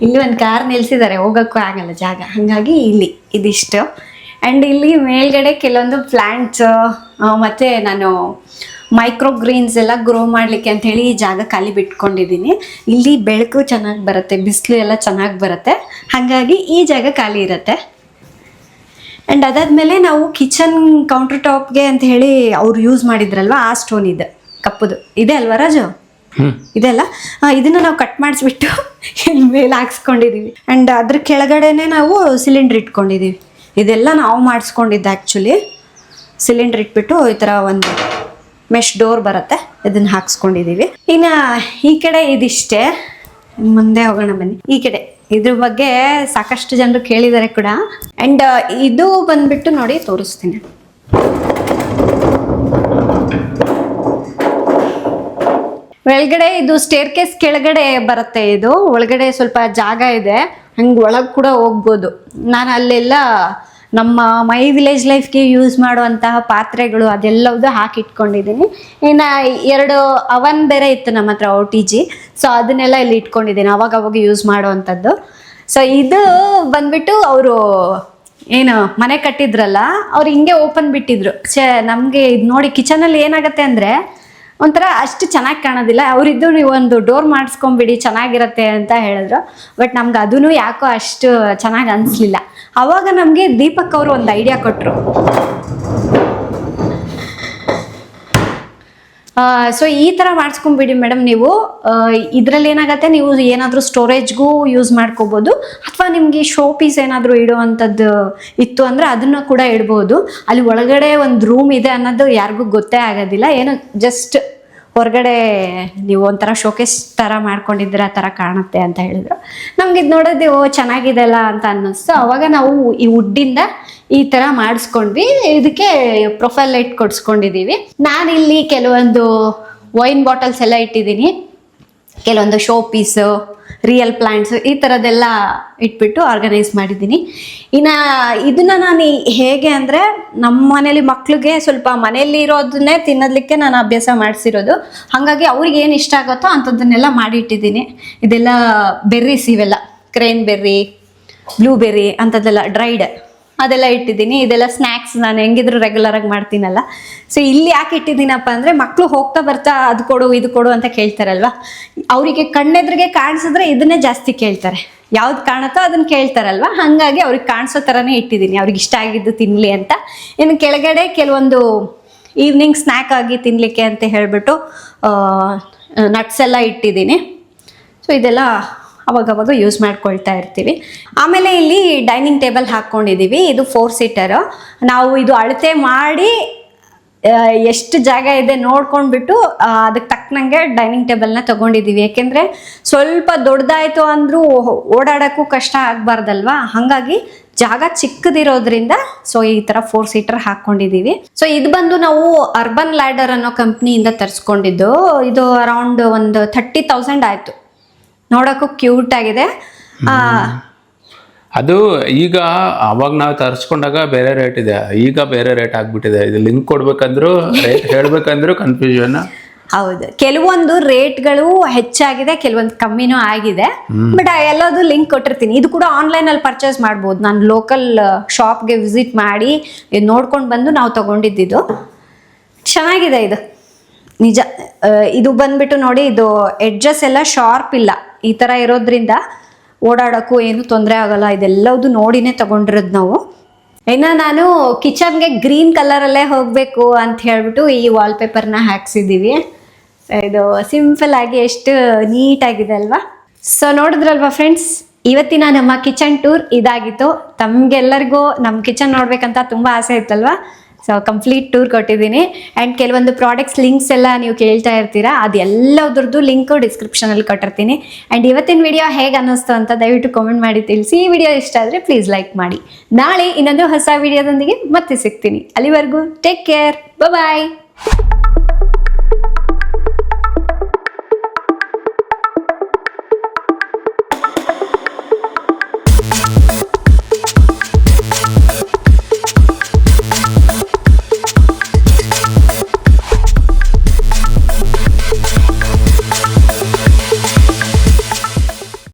ಇಲ್ಲಿ ಒಂದು ಕಾರ್ ನಿಲ್ಸಿದ್ದಾರೆ, ಹೋಗೋಕ್ಕೂ ಆಗಲ್ಲ ಜಾಗ, ಹಾಗಾಗಿ ಇಲ್ಲಿ ಇದಿಷ್ಟು. ಆ್ಯಂಡ್ ಇಲ್ಲಿ ಮೇಲ್ಗಡೆ ಕೆಲವೊಂದು ಪ್ಲ್ಯಾಂಟ್ಸ್ ಮತ್ತು ನಾನು ಮೈಕ್ರೋ ಗ್ರೀನ್ಸ್ ಎಲ್ಲ ಗ್ರೋ ಮಾಡಲಿಕ್ಕೆ ಅಂಥೇಳಿ ಈ ಜಾಗ ಖಾಲಿ ಬಿಟ್ಕೊಂಡಿದ್ದೀನಿ. ಇಲ್ಲಿ ಬೆಳಕು ಚೆನ್ನಾಗಿ ಬರುತ್ತೆ, ಬಿಸಿಲು ಎಲ್ಲ ಚೆನ್ನಾಗಿ ಬರುತ್ತೆ, ಹಾಗಾಗಿ ಈ ಜಾಗ ಖಾಲಿ ಇರುತ್ತೆ. ಆ್ಯಂಡ್ ಅದಾದಮೇಲೆ ನಾವು ಕಿಚನ್ ಕೌಂಟರ್ ಟಾಪ್ಗೆ ಅಂತ ಹೇಳಿ ಅವ್ರು ಯೂಸ್ ಮಾಡಿದ್ರಲ್ವ, ಆ ಸ್ಟೋನ್ ಇದೆ ಕಪ್ಪುದು ಇದೆ ಅಲ್ವಾ ರಾಜು? ಇದೆಲ್ಲ ಇದನ್ನು ನಾವು ಕಟ್ ಮಾಡಿಸ್ಬಿಟ್ಟು ಇಲ್ಲಿ ಮೇಲೆ ಹಾಕ್ಸ್ಕೊಂಡಿದ್ದೀವಿ. ಆ್ಯಂಡ್ ಅದ್ರ ಕೆಳಗಡೆನೆ ನಾವು ಸಿಲಿಂಡ್ರ್ ಇಟ್ಕೊಂಡಿದ್ದೀವಿ. ಇದೆಲ್ಲ ನಾವು ಮಾಡಿಸ್ಕೊಂಡಿದ್ದು ಆ್ಯಕ್ಚುಲಿ. ಸಿಲಿಂಡ್ರ್ ಇಟ್ಬಿಟ್ಟು ಈ ಥರ ಒಂದು ಮೆಶ್ ಡೋರ್ ಬರುತ್ತೆ, ಇದನ್ನು ಹಾಕ್ಸ್ಕೊಂಡಿದ್ದೀವಿ. ಇನ್ನು ಈ ಕಡೆ ಇದಿಷ್ಟೇ. ಮುಂದೆ ಹೋಗೋಣ ಬನ್ನಿ. ಈ ಕಡೆ ಇದ್ರ ಬಗ್ಗೆ ಸಾಕಷ್ಟು ಜನರು ಕೇಳಿದ್ದಾರೆ ಕೂಡ. ಆ್ಯಂಡ್ ಇದು ಬಂದ್ಬಿಟ್ಟು ನೋಡಿ ತೋರಿಸ್ತೀನಿ. ಒಳಗಡೆ ಇದು ಸ್ಟೇರ್ ಕೇಸ್ ಕೆಳಗಡೆ ಬರುತ್ತೆ. ಇದು ಒಳಗಡೆ ಸ್ವಲ್ಪ ಜಾಗ ಇದೆ, ಹಂಗೆ ಒಳಗೆ ಕೂಡ ಹೋಗ್ಬೋದು. ನಾನು ಅಲ್ಲೆಲ್ಲ ನಮ್ಮ ಮೈ ವಿಲೇಜ್ ಲೈಫ್ಗೆ ಯೂಸ್ ಮಾಡುವಂತಹ ಪಾತ್ರೆಗಳು ಅದೆಲ್ಲವುದು ಹಾಕಿಟ್ಕೊಂಡಿದ್ದೀನಿ. ಇನ್ನು 2 ಅವನ್ ಬೇರೆ ಇತ್ತು ನಮ್ಮ ಹತ್ರ, OTG. ಸೊ ಅದನ್ನೆಲ್ಲ ಇಲ್ಲಿ ಇಟ್ಕೊಂಡಿದ್ದೀನಿ, ಅವಾಗ ಯೂಸ್ ಮಾಡುವಂಥದ್ದು. ಸೊ ಇದು ಬಂದ್ಬಿಟ್ಟು ಅವರು ಏನು ಮನೆ ಕಟ್ಟಿದ್ರಲ್ಲ, ಅವ್ರು ಹಿಂಗೆ ಓಪನ್ ಬಿಟ್ಟಿದ್ರು. ನಮಗೆ ಇದು ನೋಡಿ ಕಿಚನಲ್ಲಿ ಏನಾಗುತ್ತೆ ಅಂದರೆ ಒಂಥರ ಅಷ್ಟು ಚೆನ್ನಾಗಿ ಕಾಣೋದಿಲ್ಲ. ಅವರಿದ್ದು ನೀವು ಒಂದು ಡೋರ್ ಮಾಡಿಸ್ಕೊಂಬಿಡಿ ಚೆನ್ನಾಗಿರತ್ತೆ ಅಂತ ಹೇಳಿದ್ರು. ಬಟ್ ನಮ್ಗೆ ಅದೂ ಯಾಕೋ ಅಷ್ಟು ಚೆನ್ನಾಗಿ ಅನಿಸ್ಲಿಲ್ಲ. ಅವಾಗ ನಮಗೆ ದೀಪಕ್ ಅವರು ಒಂದು ಐಡಿಯಾ ಕೊಟ್ಟರು. ಸೊ ಈ ಥರ ಮಾಡಿಸ್ಕೊಂಬಿಡಿ ಮೇಡಮ್ ನೀವು, ಇದರಲ್ಲಿ ಏನಾಗುತ್ತೆ, ನೀವು ಏನಾದರೂ ಸ್ಟೋರೇಜ್ಗೂ ಯೂಸ್ ಮಾಡ್ಕೋಬೋದು, ಅಥವಾ ನಿಮಗೆ ಶೋ ಪೀಸ್ ಏನಾದರೂ ಇಡುವಂಥದ್ದು ಇತ್ತು ಅಂದರೆ ಅದನ್ನು ಕೂಡ ಇಡ್ಬೋದು. ಅಲ್ಲಿ ಒಳಗಡೆ ಒಂದು ರೂಮ್ ಇದೆ ಅನ್ನೋದು ಯಾರಿಗೂ ಗೊತ್ತೇ ಆಗೋದಿಲ್ಲ. ಏನೋ ಜಸ್ಟ್ ಹೊರಗಡೆ ನೀವು ಒಂಥರ ಶೋಕೇಸ್ ಥರ ಮಾಡ್ಕೊಂಡಿದ್ರೆ ಆ ಥರ ಕಾಣುತ್ತೆ ಅಂತ ಹೇಳಿದ್ರು. ನಮ್ಗೆ ಇದು ನೋಡೋದು ಚೆನ್ನಾಗಿದೆ ಅಲ್ಲ ಅಂತ ಅನ್ನಿಸ್ತು. ಅವಾಗ ನಾವು ಈ ವುಡ್ಡಿಂದ ಈ ಥರ ಮಾಡಿಸ್ಕೊಂಡ್ವಿ. ಇದಕ್ಕೆ ಪ್ರೊಫೈಲ್ ಲೈಟ್ ಕೊಡಿಸ್ಕೊಂಡಿದ್ದೀವಿ. ನಾನಿಲ್ಲಿ ಕೆಲವೊಂದು ವೈನ್ ಬಾಟಲ್ಸ್ ಎಲ್ಲ ಇಟ್ಟಿದ್ದೀನಿ, ಕೆಲವೊಂದು ಶೋ ಪೀಸು, ರಿಯಲ್ ಪ್ಲಾಂಟ್ಸು, ಈ ಥರದ್ದೆಲ್ಲ ಇಟ್ಬಿಟ್ಟು ಆರ್ಗನೈಸ್ ಮಾಡಿದ್ದೀನಿ. ಇನ್ನು ಇದನ್ನು ನಾನು ಹೇಗೆ ಅಂದರೆ, ನಮ್ಮ ಮನೇಲಿ ಮಕ್ಳಿಗೆ ಸ್ವಲ್ಪ ಮನೆಯಲ್ಲಿ ಇರೋದನ್ನೇ ತಿನ್ನೋದಕ್ಕೆ ನಾನು ಅಭ್ಯಾಸ ಮಾಡಿಸಿರೋದು. ಹಾಗಾಗಿ ಅವ್ರಿಗೆ ಏನು ಇಷ್ಟ ಆಗುತ್ತೋ ಅಂಥದ್ದನ್ನೆಲ್ಲ ಮಾಡಿಟ್ಟಿದ್ದೀನಿ. ಇದೆಲ್ಲ ಬೆರ್ರೀಸ್, ಇವೆಲ್ಲ ಕ್ರೇನ್ ಬೆರ್ರಿ, ಬ್ಲೂಬೆರ್ರಿ ಅಂಥದ್ದೆಲ್ಲ ಡ್ರೈಡ್ ಅದೆಲ್ಲ ಇಟ್ಟಿದ್ದೀನಿ. ಇದೆಲ್ಲ ಸ್ನ್ಯಾಕ್ಸ್ ನಾನು ಹೆಂಗಿದ್ರು ರೆಗ್ಯುಲರಾಗಿ ಮಾಡ್ತೀನಲ್ಲ. ಸೊ ಇಲ್ಲಿ ಯಾಕೆ ಇಟ್ಟಿದ್ದೀನಪ್ಪ ಅಂದರೆ, ಮಕ್ಕಳು ಹೋಗ್ತಾ ಬರ್ತಾ ಅದು ಕೊಡು ಇದು ಕೊಡು ಅಂತ ಕೇಳ್ತಾರಲ್ವ, ಅವರಿಗೆ ಕಣ್ಣೆದ್ರಿಗೆ ಕಾಣಿಸಿದ್ರೆ ಇದನ್ನೇ ಜಾಸ್ತಿ ಕೇಳ್ತಾರೆ. ಯಾವ್ದು ಕಾಣುತ್ತೋ ಅದನ್ನು ಕೇಳ್ತಾರಲ್ವ, ಹಾಗಾಗಿ ಅವ್ರಿಗೆ ಕಾಣಿಸೋ ಥರನೇ ಇಟ್ಟಿದ್ದೀನಿ, ಅವ್ರಿಗೆ ಇಷ್ಟ ಆಗಿದ್ದು ತಿನ್ನಲಿ ಅಂತ. ಇನ್ನು ಕೆಳಗಡೆ ಕೆಲವೊಂದು ಈವ್ನಿಂಗ್ ಸ್ನ್ಯಾಕ್ ಆಗಿ ತಿನ್ನಲಿಕ್ಕೆ ಅಂತ ಹೇಳಿಬಿಟ್ಟು ನಟ್ಸ್ ಎಲ್ಲ ಇಟ್ಟಿದ್ದೀನಿ. ಸೊ ಇದೆಲ್ಲ ಅವಾಗವಾಗ ಯೂಸ್ ಮಾಡ್ಕೊಳ್ತಾ ಇರ್ತೀವಿ. ಆಮೇಲೆ ಇಲ್ಲಿ ಡೈನಿಂಗ್ ಟೇಬಲ್ ಹಾಕ್ಕೊಂಡಿದ್ದೀವಿ. ಇದು 4 ಸೀಟರು. ನಾವು ಇದು ಅಳತೆ ಮಾಡಿ ಎಷ್ಟು ಜಾಗ ಇದೆ ನೋಡ್ಕೊಂಡ್ಬಿಟ್ಟು ಅದಕ್ಕೆ ತಕ್ಕನಂಗೆ ಡೈನಿಂಗ್ ಟೇಬಲ್ನ ತೊಗೊಂಡಿದ್ದೀವಿ. ಯಾಕೆಂದರೆ ಸ್ವಲ್ಪ ದೊಡ್ಡದಾಯಿತು ಅಂದರೂ ಓಡಾಡೋಕ್ಕೂ ಕಷ್ಟ ಆಗಬಾರ್ದಲ್ವಾ, ಹಾಗಾಗಿ ಜಾಗ ಚಿಕ್ಕದಿರೋದ್ರಿಂದ ಸೊ ಈ ಥರ 4 ಸೀಟರ್ ಹಾಕ್ಕೊಂಡಿದ್ದೀವಿ. ಸೊ ಇದು ಬಂದು ನಾವು ಅರ್ಬನ್ ಲ್ಯಾಡರ್ ಅನ್ನೋ ಕಂಪ್ನಿಯಿಂದ ತರಿಸ್ಕೊಂಡಿದ್ದು. ಇದು ಅರೌಂಡ್ ಒಂದು 30,000 ಆಯಿತು. ನೋಡೋಕ್ಕೂ ಕ್ಯೂಟ್ ಆಗಿದೆ. ಅದು ಈಗ ಅವಾಗ ನಾವು ತರಿಸ್ಕೊಂಡಾಗ ಬೇರೆ ರೇಟ್ ಇದೆ, ಈಗ ಬೇರೆ ರೇಟ್ ಆಗ್ಬಿಟ್ಟಿದೆ. ಇದು ಲಿಂಕ್ ಕೊಡ್ಬೇಕಂದ್ರೂ ರೇಟ್ ಹೇಳ್ಬೇಕಂದ್ರೂ ಕನ್ಫ್ಯೂಷನ್. ಹೌದು, ಕೆಲವೊಂದು ರೇಟ್ಗಳು ಹೆಚ್ಚಾಗಿದೆ, ಕೆಲವೊಂದು ಕಮ್ಮಿನೂ ಆಗಿದೆ. ಬಟ್ ಎಲ್ಲದೂ ಲಿಂಕ್ ಕೊಟ್ಟಿರ್ತೀನಿ. ಇದು ಕೂಡ ಆನ್ಲೈನಲ್ಲಿ ಪರ್ಚೇಸ್ ಮಾಡ್ಬೋದು. ನಾನು ಲೋಕಲ್ ಶಾಪ್ಗೆ ವಿಸಿಟ್ ಮಾಡಿ ನೋಡ್ಕೊಂಡು ಬಂದು ನಾವು ತಗೊಂಡಿದ್ದು. ಚೆನ್ನಾಗಿದೆ ಇದು ನಿಜ. ಇದು ಬಂದ್ಬಿಟ್ಟು ನೋಡಿ, ಇದು ಎಡ್ಜಸ್ ಎಲ್ಲ ಶಾರ್ಪ್ ಇಲ್ಲ. ಈ ಥರ ಇರೋದ್ರಿಂದ ಓಡಾಡೋಕ್ಕೂ ಏನು ತೊಂದರೆ ಆಗೋಲ್ಲ. ಇದೆಲ್ಲವುದು ನೋಡಿನೇ ತಗೊಂಡಿರೋದು ನಾವು. ಇನ್ನು ನಾನು ಕಿಚನ್ಗೆ ಗ್ರೀನ್ ಕಲರಲ್ಲೇ ಹೋಗಬೇಕು ಅಂತ ಹೇಳ್ಬಿಟ್ಟು ಈ ವಾಲ್ಪೇಪರ್ನ ಹಾಕ್ಸಿದ್ದೀವಿ. ಇದು ಸಿಂಪಲ್ ಆಗಿ ಎಷ್ಟು ನೀಟಾಗಿದೆ ಅಲ್ವಾ. ಸೊ ನೋಡಿದ್ರಲ್ವಾ ಫ್ರೆಂಡ್ಸ್, ಇವತ್ತಿನ ನಮ್ಮ ಕಿಚನ್ ಟೂರ್ ಇದಾಗಿತ್ತು. ತಮಗೆಲ್ಲರಿಗೂ ನಮ್ಮ ಕಿಚನ್ ನೋಡ್ಬೇಕಂತ ತುಂಬ ಆಸೆ ಇತ್ತಲ್ವಾ. ಸೊ ಕಂಪ್ಲೀಟ್ ಟೂರ್ ಕೊಟ್ಟಿದ್ದೀನಿ. ಆ್ಯಂಡ್ ಕೆಲವೊಂದು ಪ್ರಾಡಕ್ಟ್ಸ್ ಲಿಂಕ್ಸ್ ಎಲ್ಲ ನೀವು ಕೇಳ್ತಾ ಇರ್ತೀರಾ, ಅದೆಲ್ಲದ್ರದ್ದು ಲಿಂಕು ಡಿಸ್ಕ್ರಿಪ್ಷನಲ್ಲಿ ಕೊಟ್ಟಿರ್ತೀನಿ. ಆ್ಯಂಡ್ ಇವತ್ತಿನ ವಿಡಿಯೋ ಹೇಗೆ ಅನ್ನಿಸ್ತು ಅಂತ ದಯವಿಟ್ಟು ಕಾಮೆಂಟ್ ಮಾಡಿ ತಿಳಿಸಿ. ಈ ವಿಡಿಯೋ ಇಷ್ಟ ಆದರೆ ಪ್ಲೀಸ್ ಲೈಕ್ ಮಾಡಿ. ನಾಳೆ ಇನ್ನೊಂದು ಹೊಸ ವಿಡಿಯೋದೊಂದಿಗೆ ಮತ್ತೆ ಸಿಗ್ತೀನಿ. ಅಲ್ಲಿವರೆಗೂ ಟೇಕ್ ಕೇರ್, ಬಾಯ್.